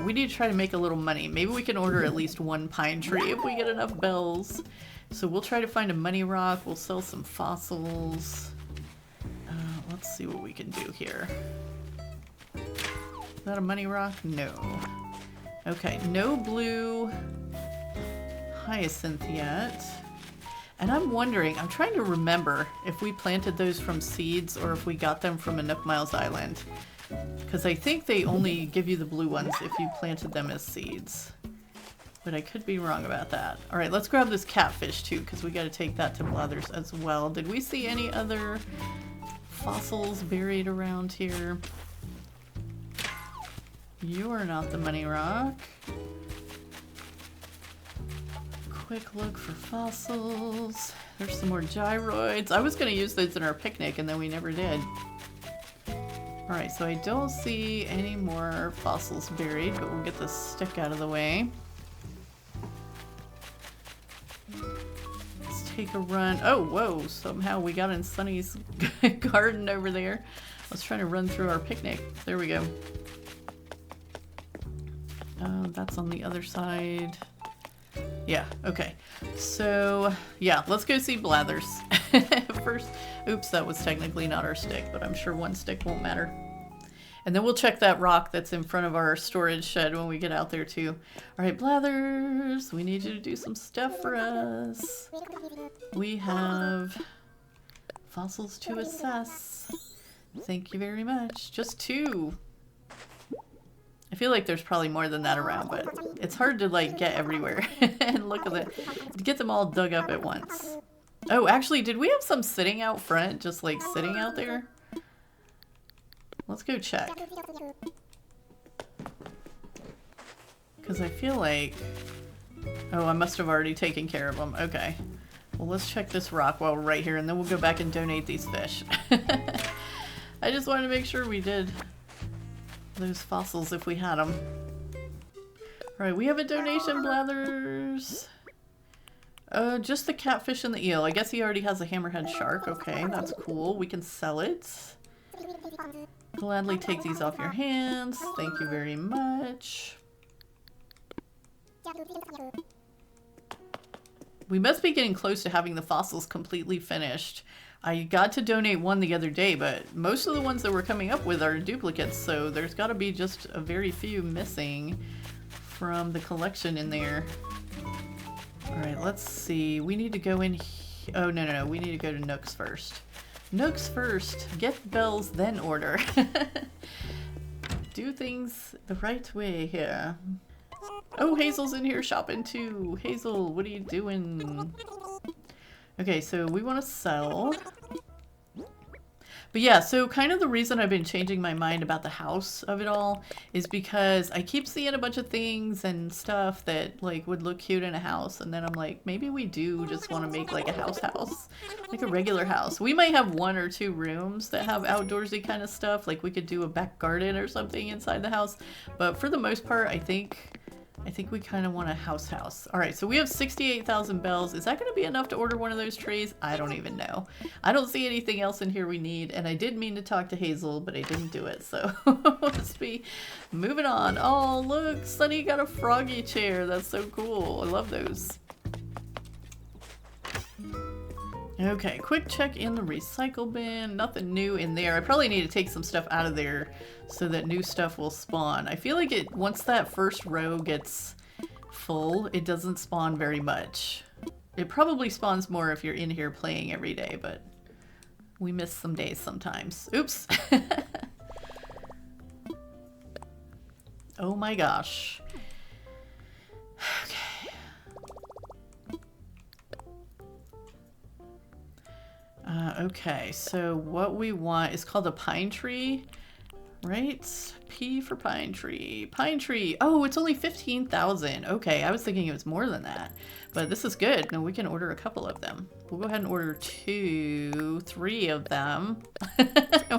We need to try to make a little money. Maybe we can order at least one pine tree if we get enough bells. So we'll try to find a money rock. We'll sell some fossils. Let's see what we can do here. Is that a money rock? No. Okay, no blue hyacinth yet. And I'm wondering, I'm trying to remember if we planted those from seeds or if we got them from a Nook Miles Island. Because I think they only give you the blue ones if you planted them as seeds. But I could be wrong about that. Alright, let's grab this catfish too, because we got to take that to Blathers as well. Did we see any other fossils buried around here? You are not the money rock. Quick look for fossils. There's some more gyroids. I was going to use those in our picnic and then we never did. Alright, so I don't see any more fossils buried, but we'll get this stick out of the way. Let's take a run. Oh, whoa, somehow we got in Sunny's garden over there. I was trying to run through our picnic. There we go. That's on the other side. Yeah, okay. So, yeah, let's go see Blathers. First, oops, that was technically not our stick, but I'm sure one stick won't matter. And then we'll check that rock that's in front of our storage shed when we get out there too. Alright, Blathers, we need you to do some stuff for us. We have fossils to assess. Thank you very much. Just 2. I feel like there's probably more than that around, but it's hard to like get everywhere and look at it, get them all dug up at once. Oh, actually, did we have some sitting out front, just like sitting out there? Let's go check. Because I feel like, oh, I must have already taken care of them. Okay. Well, let's check this rock while we're right here, and then we'll go back and donate these fish. I just wanted to make sure we did those fossils if we had them. Alright, we have a donation, Blathers. Just the catfish and the eel. I guess he already has a hammerhead shark. Okay, that's cool. We can sell it. Gladly take these off your hands. Thank you very much. We must be getting close to having the fossils completely finished. I got to donate one the other day, but most of the ones that we're coming up with are duplicates, so there's got to be just a very few missing from the collection in there. Alright, let's see. We need to go in... Oh, no. We need to go to Nook's first. Nook's first. Get bells, then order. Do things the right way here. Oh, Hazel's in here shopping too. Hazel, what are you doing? Okay, so we want to sell. But yeah, so kind of the reason I've been changing my mind about the house of it all is because I keep seeing a bunch of things and stuff that like would look cute in a house, and then I'm like, maybe we do just want to make like a house, like a regular house. We might have 1 or 2 rooms that have outdoorsy kind of stuff, like we could do a back garden or something inside the house, but for the most part, I think we kind of want a house. Alright, so we have 68,000 bells. Is that going to be enough to order one of those trays? I don't even know. I don't see anything else in here we need, and I did mean to talk to Hazel, but I didn't do it, so let's be moving on. Oh, look, Sunny got a froggy chair. That's so cool. I love those. Okay, quick check in the recycle bin. Nothing new in there. I probably need to take some stuff out of there so that new stuff will spawn. I feel like once that first row gets full, it doesn't spawn very much. It probably spawns more if you're in here playing every day, but we miss some days sometimes. Oops. Oh my gosh. Okay. Okay, so what we want is called a pine tree, right? P for pine tree. Pine tree. Oh, it's only 15,000. Okay, I was thinking it was more than that, but this is good. No, we can order a couple of them. We'll go ahead and order 3 of them.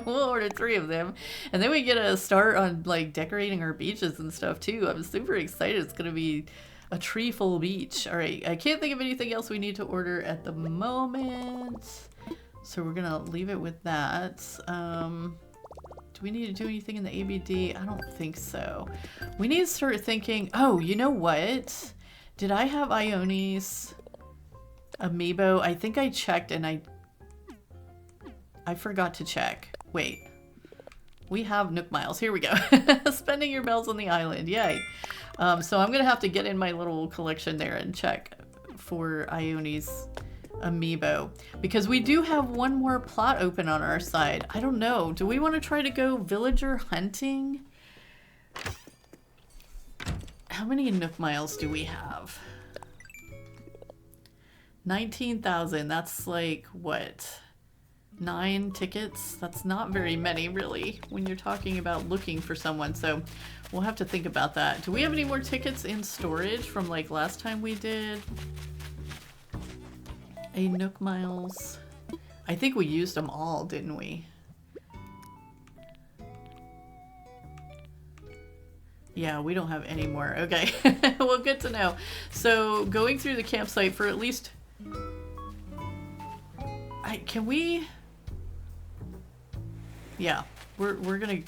We'll order 3 of them, and then we get a start on like decorating our beaches and stuff too. I'm super excited. It's gonna be a tree full beach. All right, I can't think of anything else we need to order at the moment. So we're gonna leave it with that. Do we need to do anything in the ABD? I don't think so. We need to start thinking, oh, you know what? Did I have Ione's amiibo? I think I checked and I forgot to check. Wait. We have Nook Miles. Here we go. Spending your bells on the island. Yay. So I'm gonna have to get in my little collection there and check for Ione's amiibo, because we do have one more plot open on our side. I don't know. Do we want to try to go villager hunting? How many Nook Miles do we have? 19,000. That's like, what? 9 tickets. That's not very many, really, when you're talking about looking for someone, so we'll have to think about that. Do we have any more tickets in storage from, like, last time we did a Nook Miles? I think we used them all, didn't we? Yeah, we don't have any more. Okay, well, good to know. So, going through the campsite for at least... Can we... Yeah, we're gonna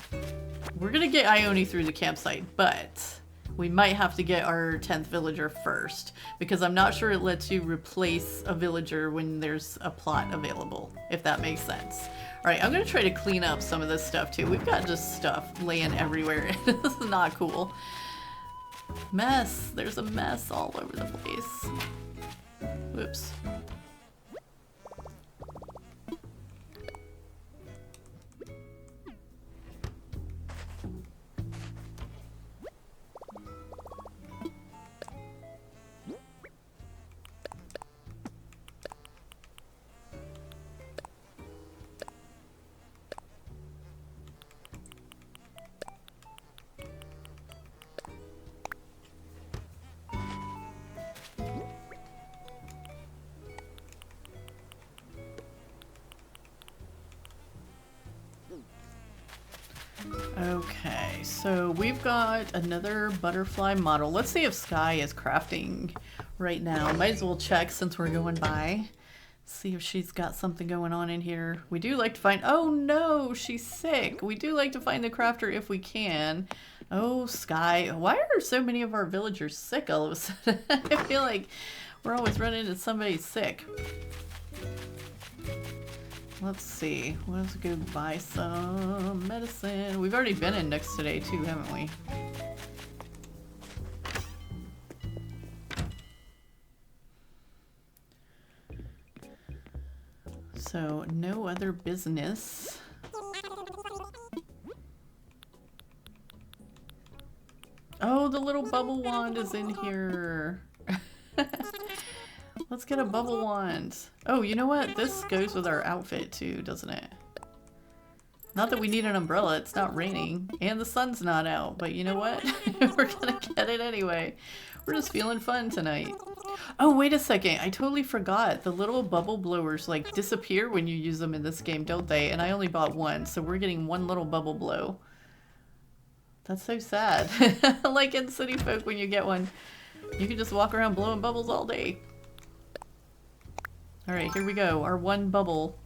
get Ione through the campsite, but we might have to get our 10th villager first, because I'm not sure it lets you replace a villager when there's a plot available, if that makes sense. Alright, I'm gonna try to clean up some of this stuff too. We've got just stuff laying everywhere. This is not cool. Mess. There's a mess all over the place. Whoops. Okay, so we've got another butterfly model. Let's see if Sky is crafting right now. Might as well check since we're going by. See if she's got something going on in here. We do like to find... Oh no, she's sick. We do like to find the crafter if we can. Oh, Sky. Why are so many of our villagers sick all of a sudden? I feel like we're always running into somebody sick. Let's see. Let's go buy some medicine. We've already been in Nooks today too, haven't we? So, no other business. Oh, the little bubble wand is in here. Let's get a bubble wand. Oh, you know what? This goes with our outfit too, doesn't it? Not that we need an umbrella, it's not raining, and the sun's not out, but you know what? We're gonna get it anyway. We're just feeling fun tonight. Oh, wait a second. I totally forgot. The little bubble blowers, like, disappear when you use them in this game, don't they? And I only bought one, so we're getting one little bubble blow. That's so sad. Like in City Folk, when you get one, you can just walk around blowing bubbles all day. Alright, here we go. Our one bubble.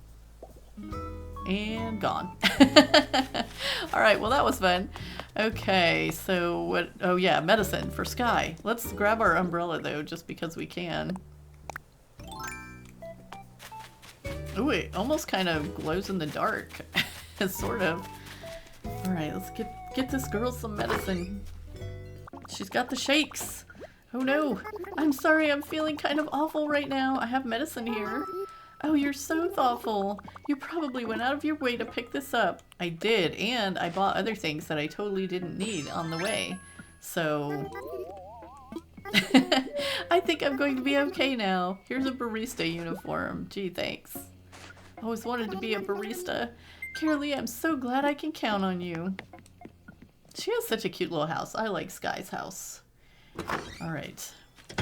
And gone. Alright, well that was fun. Okay, so what... Oh yeah, medicine for Sky. Let's grab our umbrella though, just because we can. Ooh, it almost kind of glows in the dark. Sort of. Alright, let's get this girl some medicine. She's got the shakes. Oh no, I'm sorry, I'm feeling kind of awful right now. I have medicine here. Oh, you're so thoughtful. You probably went out of your way to pick this up. I did, and I bought other things that I totally didn't need on the way. So... I think I'm going to be okay now. Here's a barista uniform. Gee, thanks. I always wanted to be a barista. Carraleigh, I'm so glad I can count on you. She has such a cute little house. I like Sky's house. Alright,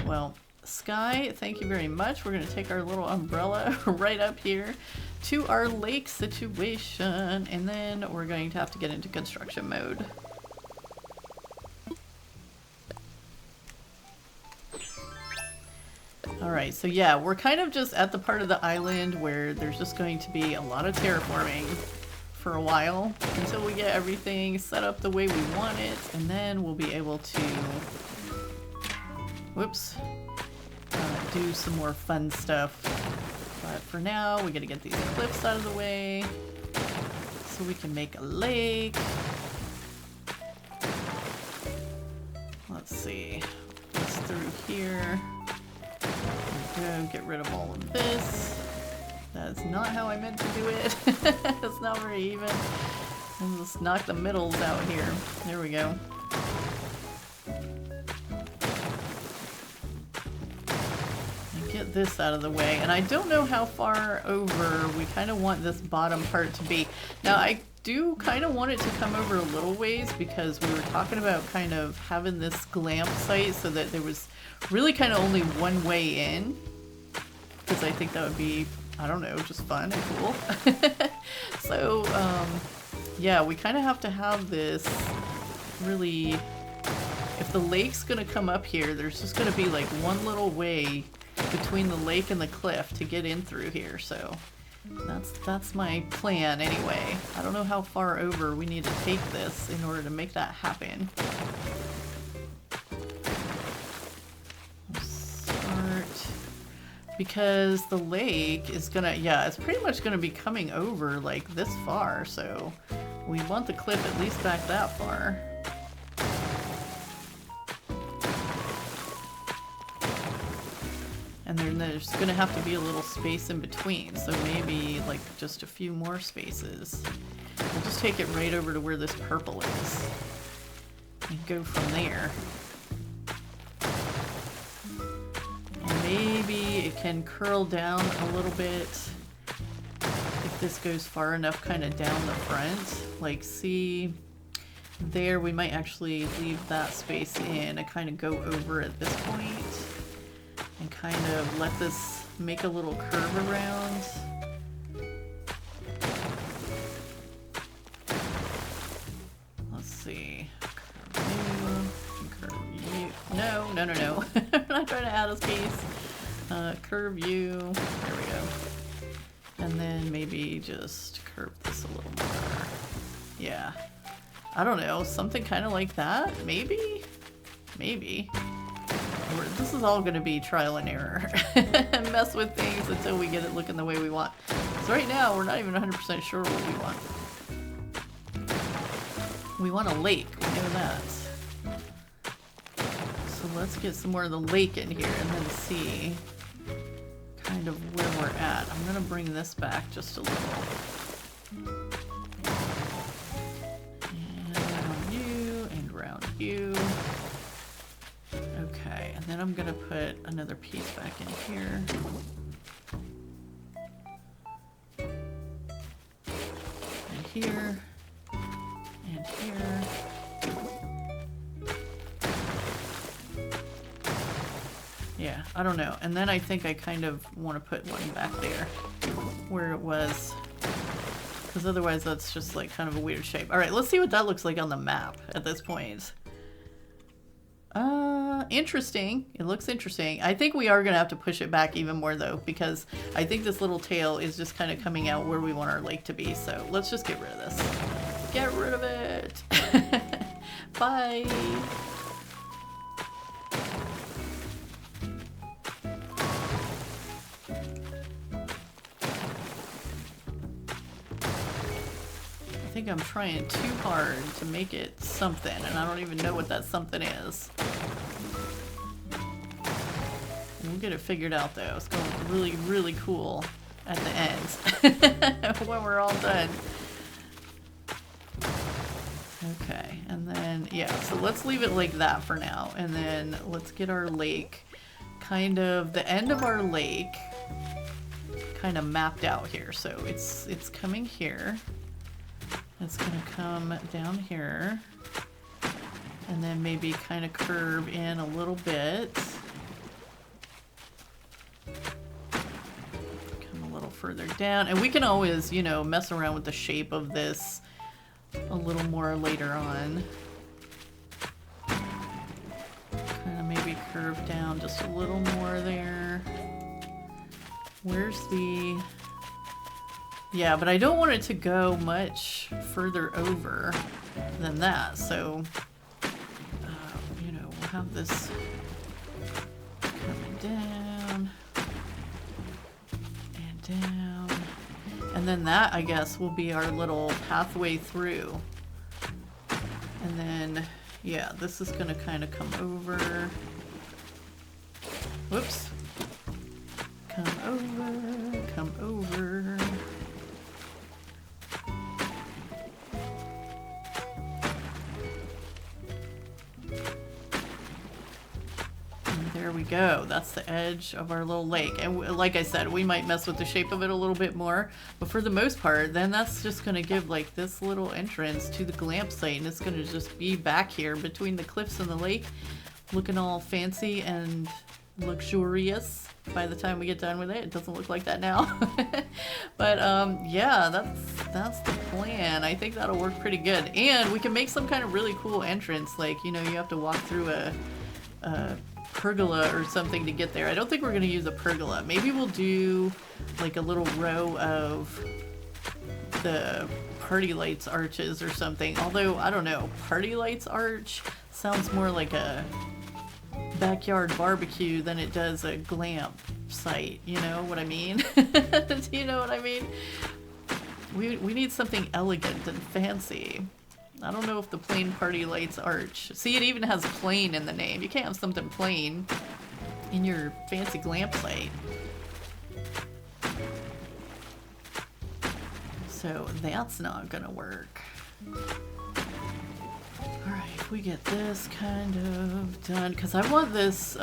well, Sky, thank you very much. We're going to take our little umbrella right up here to our lake situation, and then we're going to have to get into construction mode. Alright, so yeah, we're kind of just at the part of the island where there's just going to be a lot of terraforming for a while until we get everything set up the way we want it, and then we'll be able to... Whoops. Do some more fun stuff. But for now, we gotta get these cliffs out of the way so we can make a lake. Let's see. What's through here? There we go. Get rid of all of this. That's not how I meant to do it. It's not very even. I'll just knock the middles out here. There we go. this out of the way. And I don't know how far over we kind of want this bottom part to be. Now I do kind of want it to come over a little ways because we were talking about kind of having this glamp site so that there was really kind of only one way in. Because I think that would be, I don't know, just fun and cool. So, yeah, we kind of have to have this really, if the lake's going to come up here, there's just going to be like one little way between the lake and the cliff to get in through here. So that's my plan anyway. I don't know how far over we need to take this in order to make that happen. Because the lake is gonna, yeah, it's pretty much gonna be coming over like this far, so we want the cliff at least back that far. And then there's gonna have to be a little space in between, so maybe like just a few more spaces. We'll just take it right over to where this purple is and go from there. Maybe it can curl down a little bit if this goes far enough kind of down the front. Like, see there, we might actually leave that space in and kind of go over at this point and kind of let this make a little curve around. Let's see. Curve you. No. I'm not trying to add a space. Curve you. There we go. And then maybe just curve this a little more. Yeah. I don't know. Something kind of like that? Maybe? Maybe. This is all going to be trial and error. Mess with things until we get it looking the way we want. So right now, we're not even 100% sure what we want. We want a lake. We know that. So let's get some more of the lake in here and then see kind of where we're at. I'm going to bring this back just a little. And around you, and around you. Okay, and then I'm going to put another piece back in here. And here. And here. Yeah, I don't know. And then I think I kind of want to put one back there where it was, because otherwise that's just like kind of a weird shape. All right, let's see what that looks like on the map at this point. Interesting. It looks interesting. I think we are going to have to push it back even more though, because I think this little tail is just kind of coming out where we want our lake to be. So let's just get rid of this. Get rid of it. Bye. I think I'm trying too hard to make it something, and I don't even know what that something is. We'll get it figured out though. It's going to look really, really cool at the end when we're all done. Okay, and then, yeah, so let's leave it like that for now, and then let's get our lake, kind of, the end of our lake kind of mapped out here. So it's coming here. It's gonna come down here and then maybe kind of curve in a little bit. Come a little further down. And we can always, you know, mess around with the shape of this a little more later on. Kind of maybe curve down just a little more there. Where's the... Yeah, but I don't want it to go much further over than that, so, you know, we'll have this coming down, and down, and then that, I guess, will be our little pathway through, and then, yeah, this is going to kind of come over, whoops, come over, There we go. That's the edge of our little lake. And like I said, we might mess with the shape of it a little bit more, but for the most part, then that's just going to give like this little entrance to the glamp site, and it's going to just be back here between the cliffs and the lake, looking all fancy and luxurious by the time we get done with it. It doesn't look like that now. But yeah, that's the plan. I think that'll work pretty good. And we can make some kind of really cool entrance, like, you know, you have to walk through a pergola or something to get there. I don't think we're going to use a pergola. Maybe we'll do like a little row of the party lights arches or something. Although, I don't know, party lights arch sounds more like a backyard barbecue than it does a glamp site. You know what I mean? You know what I mean? We need something elegant and fancy. I don't know if the plain party lights arch. See, it even has plain in the name. You can't have something plain in your fancy glamp site. So that's not gonna work. Alright, if we get this kind of done, because I want this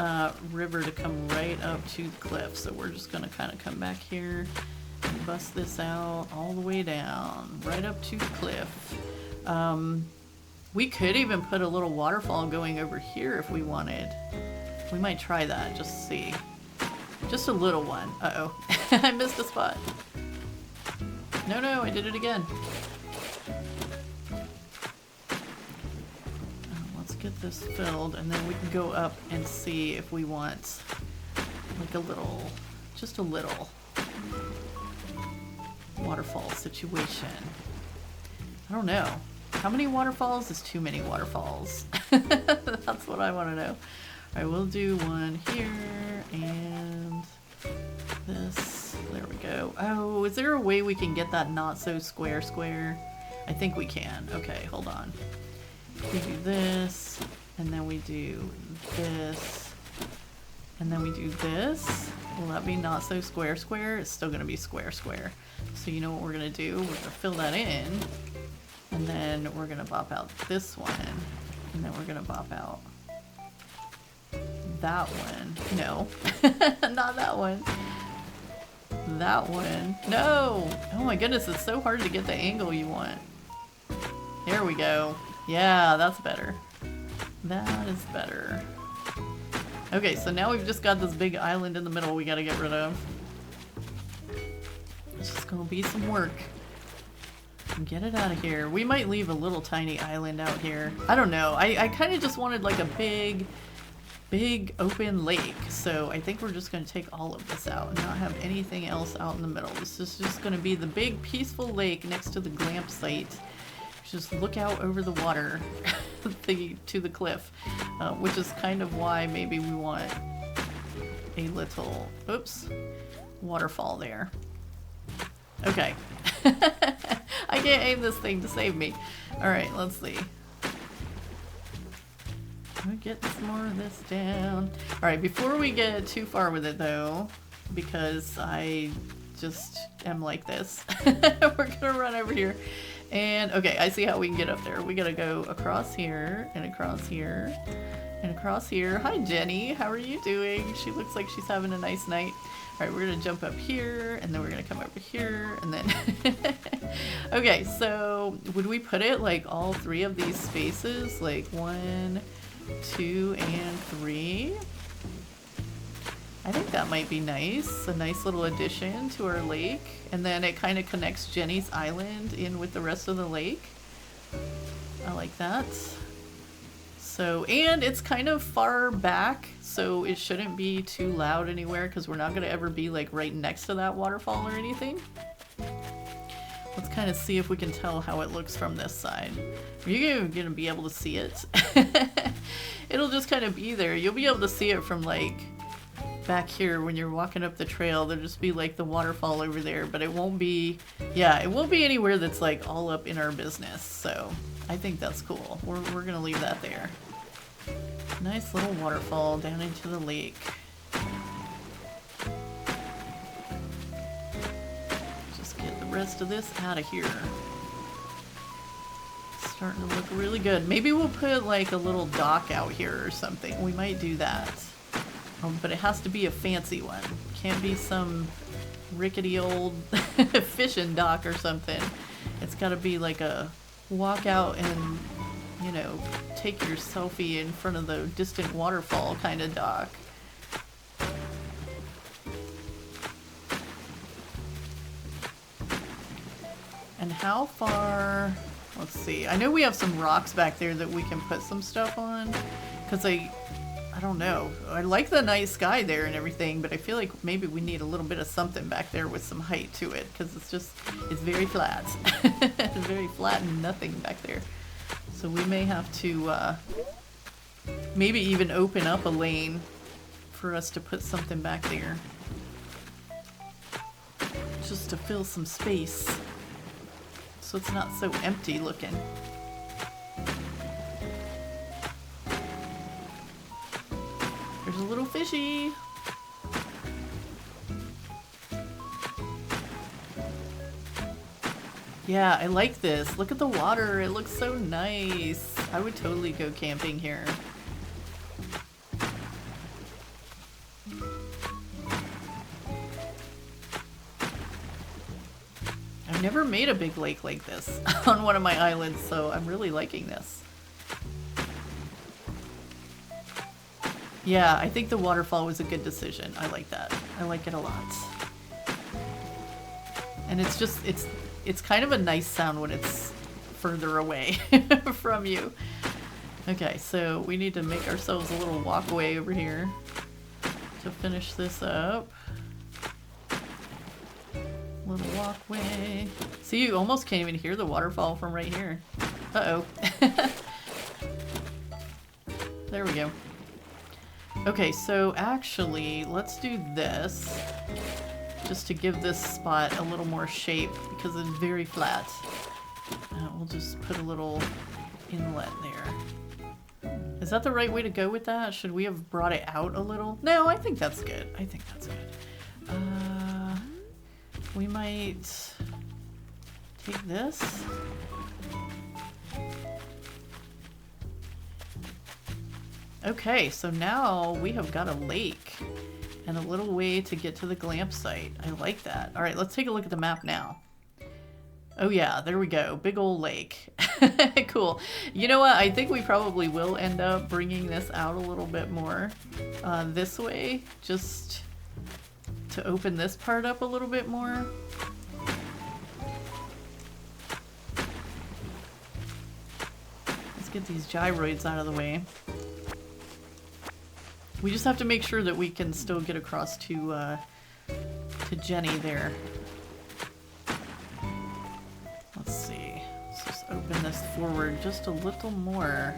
river to come right up to the cliff, so we're just gonna kind of come back here and bust this out all the way down, right up to the cliff. We could even put a little waterfall going over here if we wanted. We might try that, just to see. Just a little one. Uh-oh. I missed a spot. No, I did it again. Let's get this filled, and then we can go up and see if we want like a little, just a little waterfall situation. I don't know. How many waterfalls is too many waterfalls? That's what I want to know. Alright, we'll do one here and this. There we go. Oh, is there a way we can get that not so square? I think we can. Okay, hold on. We do this, and then we do this, and then we do this. Will that be not so square? It's still going to be square. So you know what we're going to do? We're going to fill that in. And then we're going to bop out this one. And then we're going to bop out that one. No, not that one. That one. No! Oh my goodness, it's so hard to get the angle you want. There we go. Yeah, that's better. That is better. Okay, so now we've just got this big island in the middle we got to get rid of. It's just going to be some work. Get it out of here. We might leave a little tiny island out here. I don't know. I kind of just wanted like a big open lake. So I think we're just going to take all of this out and not have anything else out in the middle. This is just going to be the big peaceful lake next to the glamp site. Just look out over the water to the cliff, which is kind of why maybe we want a little, oops, waterfall there. Okay. I can't aim this thing to save me. Alright, let's see. We'll get some more of this down. Alright, before we get too far with it though, because I just am like this, we're gonna run over here. And okay, I see how we can get up there. We gotta go across here, and across here, and across here. Hi Jenny, how are you doing? She looks like she's having a nice night. Alright, we're gonna jump up here, and then we're gonna come over here, and then... Okay, so would we put it like all three of these spaces? Like 1, 2, and 3? I think that might be nice. A nice little addition to our lake. And then it kind of connects Jenny's island in with the rest of the lake. I like that. So, and it's kind of far back, so it shouldn't be too loud anywhere because we're not going to ever be like right next to that waterfall or anything. Let's kind of see if we can tell how it looks from this side. You're going to be able to see it. It'll just kind of be there. You'll be able to see it from like back here when you're walking up the trail. There'll just be like the waterfall over there, but it won't be, yeah, it won't be anywhere that's like all up in our business. So I think that's cool. We're going to leave that there. Nice little waterfall down into the lake. Just get the rest of this out of here. Starting to look really good. Maybe we'll put like a little dock out here or something. We might do that. But it has to be a fancy one. Can't be some rickety old fishing dock or something. It's got to be like a walk out and, you know, take your selfie in front of the distant waterfall kind of dock. And how far... Let's see. I know we have some rocks back there that we can put some stuff on. Because I don't know. I like the night sky there and everything, but I feel like maybe we need a little bit of something back there with some height to it. Because it's very flat. It's very flat and nothing back there. So we may have to maybe even open up a lane for us to put something back there. Just to fill some space. So it's not so empty looking. There's a little fishy. Yeah, I like this. Look at the water. It looks so nice. I would totally go camping here. I've never made a big lake like this on one of my islands, so I'm really liking this. Yeah, I think the waterfall was a good decision. I like that. I like it a lot. And it's just, it's kind of a nice sound when it's further away from you. Okay, so we need to make ourselves a little walkway over here to finish this up. Little walkway. See, you almost can't even hear the waterfall from right here. Uh-oh. There we go. Okay, so actually, let's do this. Just to give this spot a little more shape, because it's very flat. We'll just put a little inlet there. Is that the right way to go with that? Should we have brought it out a little? No, I think that's good. I think that's good. We might take this. Okay, so now we have got a lake and a little way to get to the glamp site. I like that. All right, let's take a look at the map now. Oh yeah, there we go. Big old lake. Cool. You know what? I think we probably will end up bringing this out a little bit more this way, just to open this part up a little bit more. Let's get these gyroids out of the way. We just have to make sure that we can still get across to Jenny there. Let's see. Let's just open this forward just a little more.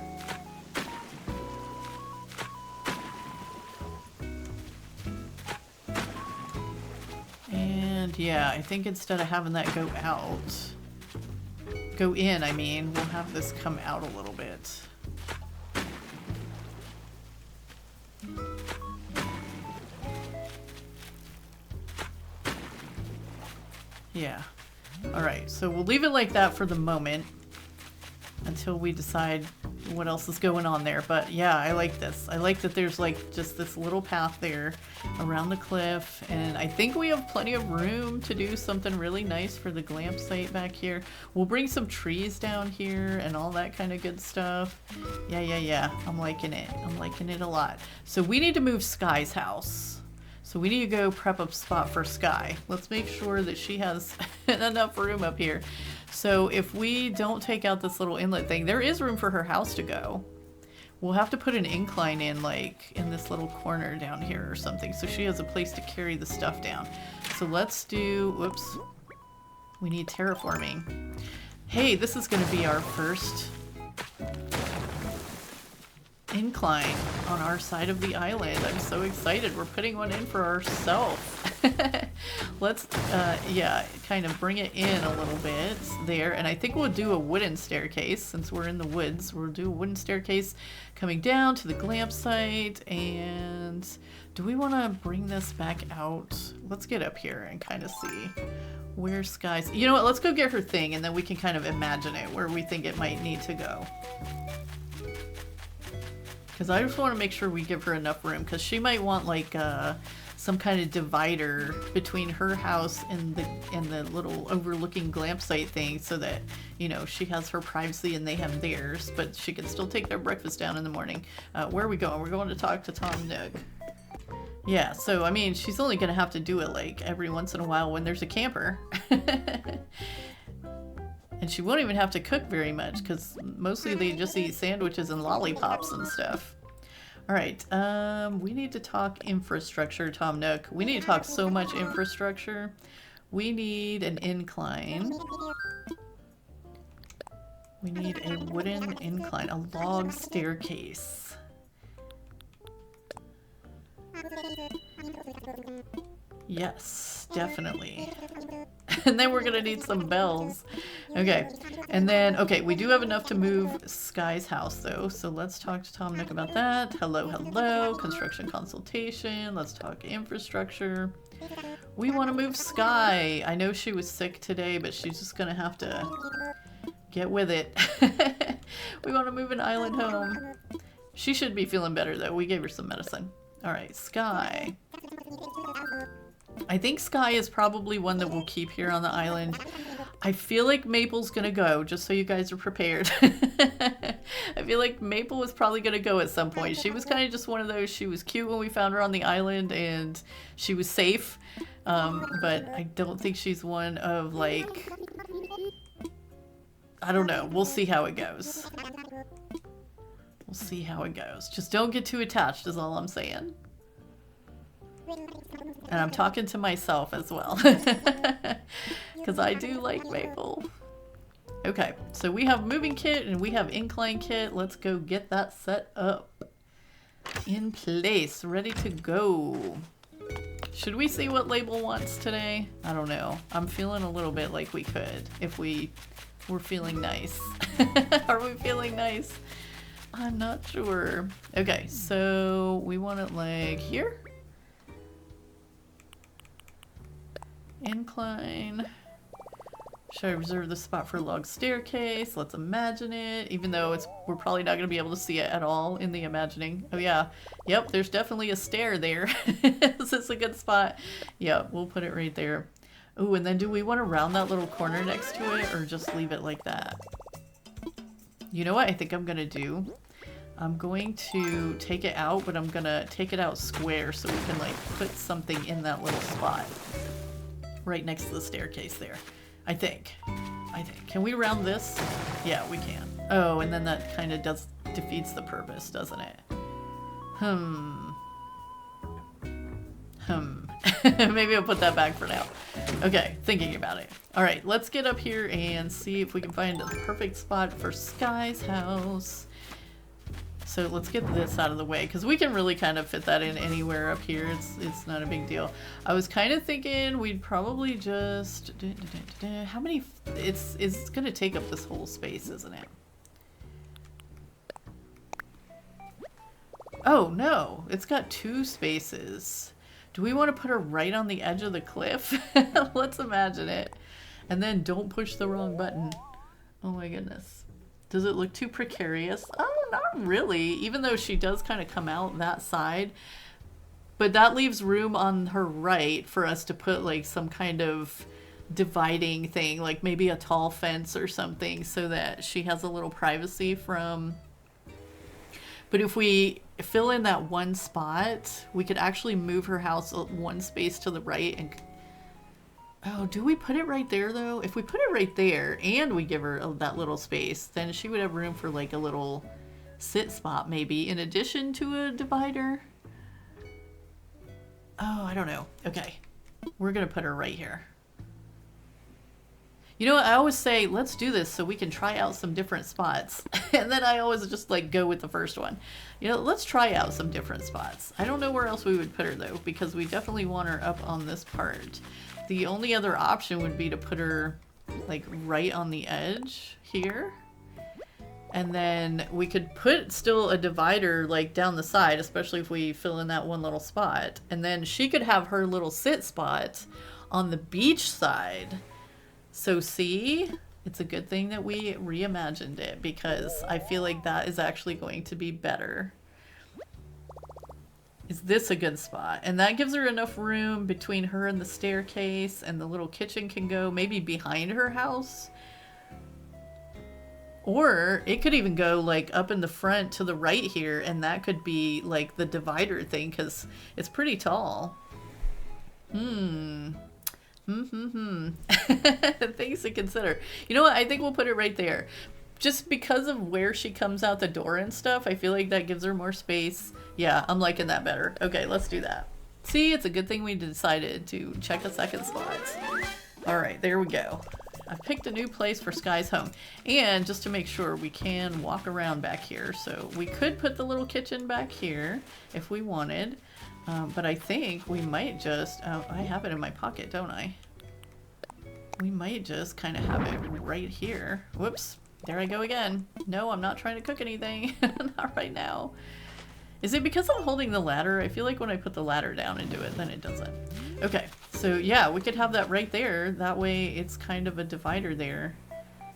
And yeah, I think instead of having that go in, I mean, we'll have this come out a little bit. Yeah. Alright, so we'll leave it like that for the moment until we decide what else is going on there. But yeah, I like this. I like that there's like just this little path there around the cliff, and I think we have plenty of room to do something really nice for the glamp site back here. We'll bring some trees down here and all that kind of good stuff. Yeah. I'm liking it. I'm liking it a lot. So we need to move Sky's house. So we need to go prep a spot for Sky. Let's make sure that she has enough room up here. So if we don't take out this little inlet thing, there is room for her house to go. We'll have to put an incline in, like in this little corner down here or something, so she has a place to carry the stuff down. So let's do, whoops, we need terraforming. Hey, this is gonna be our first incline on our side of the island. I'm so excited. We're putting one in for ourselves. Let's, yeah, kind of bring it in a little bit there. And I think we'll do a wooden staircase since we're in the woods. We'll do a wooden staircase coming down to the glamp site. And do we want to bring this back out? Let's get up here and kind of see where Sky's... You know what? Let's go get her thing and then we can kind of imagine it where we think it might need to go. Because I just want to make sure we give her enough room, because she might want like some kind of divider between her house and the little overlooking glampsite thing, so that, you know, she has her privacy and they have theirs, but she can still take their breakfast down in the morning. Where are we going? We're going to talk to Tom Nook. Yeah, so I mean, she's only gonna have to do it like every once in a while when there's a camper. And she won't even have to cook very much, because mostly they just eat sandwiches and lollipops and stuff. Alright, we need to talk infrastructure, Tom Nook. We need to talk so much infrastructure. We need an incline. We need a wooden incline, a log staircase. Yes, definitely. And then we're gonna need some bells. Okay, and then, okay, we do have enough to move Sky's house though, so let's talk to Tom Nook about that. Hello, hello, construction consultation. Let's talk infrastructure. We want to move Sky. I know she was sick today, but she's just gonna have to get with it. We want to move an island home. She should be feeling better though. We gave her some medicine. Alright, Sky. I think Sky is probably one that we'll keep here on the island. I feel like Maple's gonna go, just so you guys are prepared. I feel like Maple was probably gonna go at some point. She was kind of just one of those, she was cute when we found her on the island and she was safe. But I don't think she's one of, like, I don't know. We'll see how it goes. We'll see how it goes. Just don't get too attached is all I'm saying. And I'm talking to myself as well. Because I do like Maple. Okay, so we have moving kit and we have incline kit. Let's go get that set up. In place, ready to go. Should we see what Label wants today? I don't know. I'm feeling a little bit like we could if we were feeling nice. Are we feeling nice? I'm not sure. Okay, so we want it like here. Incline. Should I reserve the spot for log staircase? Let's imagine it. Even though we're probably not going to be able to see it at all in the imagining. Oh yeah. Yep, there's definitely a stair there. Is this a good spot? Yeah, we'll put it right there. Oh, and then do we want to round that little corner next to it or just leave it like that? You know what I think I'm going to do? I'm going to take it out, but I'm going to take it out square so we can like put something in that little spot. Right next to the staircase there. I think. Can we round this? Yeah, we can. Oh, and then that kind of defeats the purpose, doesn't it? Maybe I'll put that back for now. Okay, thinking about it. Alright, let's get up here and see if we can find the perfect spot for Sky's house. So let's get this out of the way, because we can really kind of fit that in anywhere up here. It's not a big deal. I was kind of thinking we'd probably just... How many... It's going to take up this whole space, isn't it? Oh, no. It's got 2 spaces. Do we want to put her right on the edge of the cliff? Let's imagine it. And then don't push the wrong button. Oh my goodness. Does it look too precarious? Oh, not really. Even though she does kind of come out that side. But that leaves room on her right for us to put like some kind of dividing thing. Like maybe a tall fence or something so that she has a little privacy from... But if we fill in that one spot, we could actually move her house 1 space to the right and... Oh, do we put it right there, though? If we put it right there and we give her that little space, then she would have room for, like, a little sit spot, maybe, in addition to a divider. Oh, I don't know. Okay. We're going to put her right here. You know what? I always say, let's do this so we can try out some different spots. And then I always just, like, go with the first one. You know, let's try out some different spots. I don't know where else we would put her, though, because we definitely want her up on this part. The only other option would be to put her like right on the edge here. And then we could put still a divider like down the side, especially if we fill in that one little spot. And then she could have her little sit spot on the beach side. So see, it's a good thing that we reimagined it because I feel like that is actually going to be better. this a good spot? And that gives her enough room between her and the staircase, and the little kitchen can go maybe behind her house. Or it could even go like up in the front to the right here, and that could be like the divider thing, because it's pretty tall. Things to consider. You know what? I think we'll put it right there. Just because of where she comes out the door and stuff, I feel like that gives her more space. Yeah, I'm liking that better. Okay, let's do that. See, it's a good thing we decided to check a second spot. All right, there we go. I've picked a new place for Sky's home. And just to make sure, we can walk around back here. So we could put the little kitchen back here if we wanted. But I think we might just... I have it in my pocket, don't I? We might just kind of have it right here. Whoops. There I go again. No, I'm not trying to cook anything. Not right now. Is it because I'm holding the ladder? I feel like when I put the ladder down and do it, then it doesn't. Okay, so yeah, we could have that right there. That way it's kind of a divider there.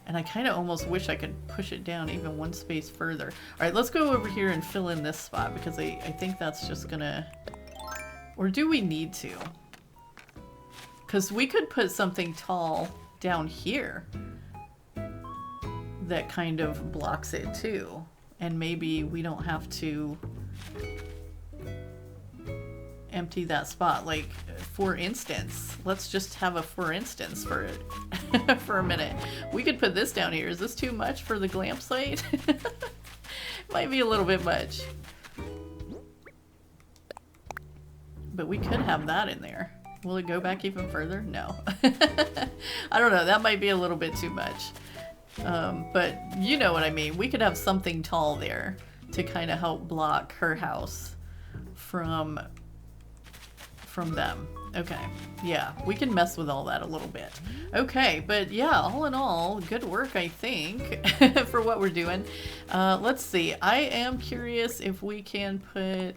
And I kind of almost wish I could push it down even one space further. All right, let's go over here and fill in this spot, because I think that's just gonna... Or do we need to? Because we could put something tall down here that kind of blocks it too. And maybe we don't have to empty that spot. Like, for instance, let's just have a for instance for it for a minute. We could put this down here. Is this too much for the glamp site? Might be a little bit much. But we could have that in there. Will it go back even further? No. I don't know. That might be a little bit too much. But you know what I mean. We could have something tall there to kind of help block her house from them. Okay. Yeah, we can mess with all that a little bit. Okay, but yeah, all in all, good work, I think, for what we're doing. Let's see. I am curious if we can put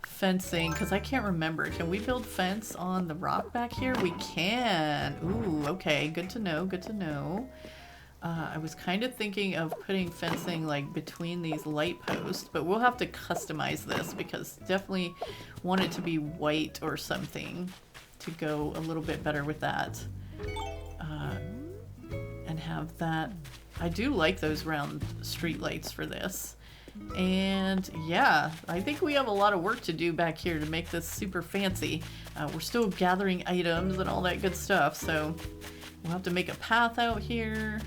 fencing, because I can't remember. Can we build fence on the rock back here? We can. Ooh, okay. Good to know. Good to know. I was kind of thinking of putting fencing like between these light posts, but we'll have to customize this, because definitely want it to be white or something to go a little bit better with that. And have that. I do like those round street lights for this. And yeah, I think we have a lot of work to do back here to make this super fancy. We're still gathering items and all that good stuff, so we'll have to make a path out here.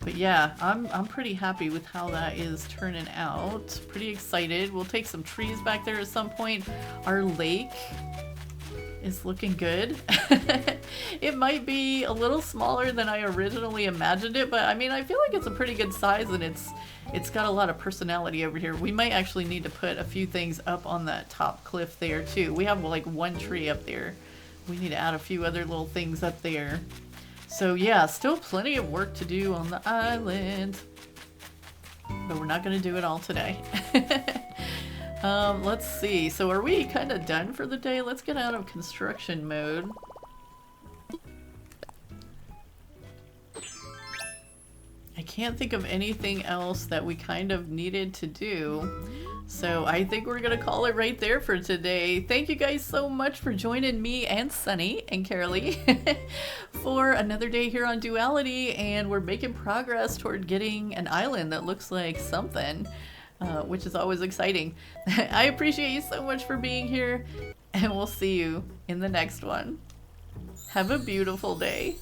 But yeah, I'm pretty happy with how that is turning out. Pretty excited. We'll take some trees back there at some point. Our lake is looking good. It might be a little smaller than I originally imagined it, but I mean, I feel like it's a pretty good size, and it's got a lot of personality over here. We might actually need to put a few things up on that top cliff there too. We have like one tree up there. We need to add a few other little things up there. So yeah, still plenty of work to do on the island, but we're not going to do it all today. Let's see. So are we kind of done for the day? Let's get out of construction mode. I can't think of anything else that we kind of needed to do. So I think we're going to call it right there for today. Thank you guys so much for joining me and Sunny and Carraleigh for another day here on Duality. And we're making progress toward getting an island that looks like something, which is always exciting. I appreciate you so much for being here, and we'll see you in the next one. Have a beautiful day.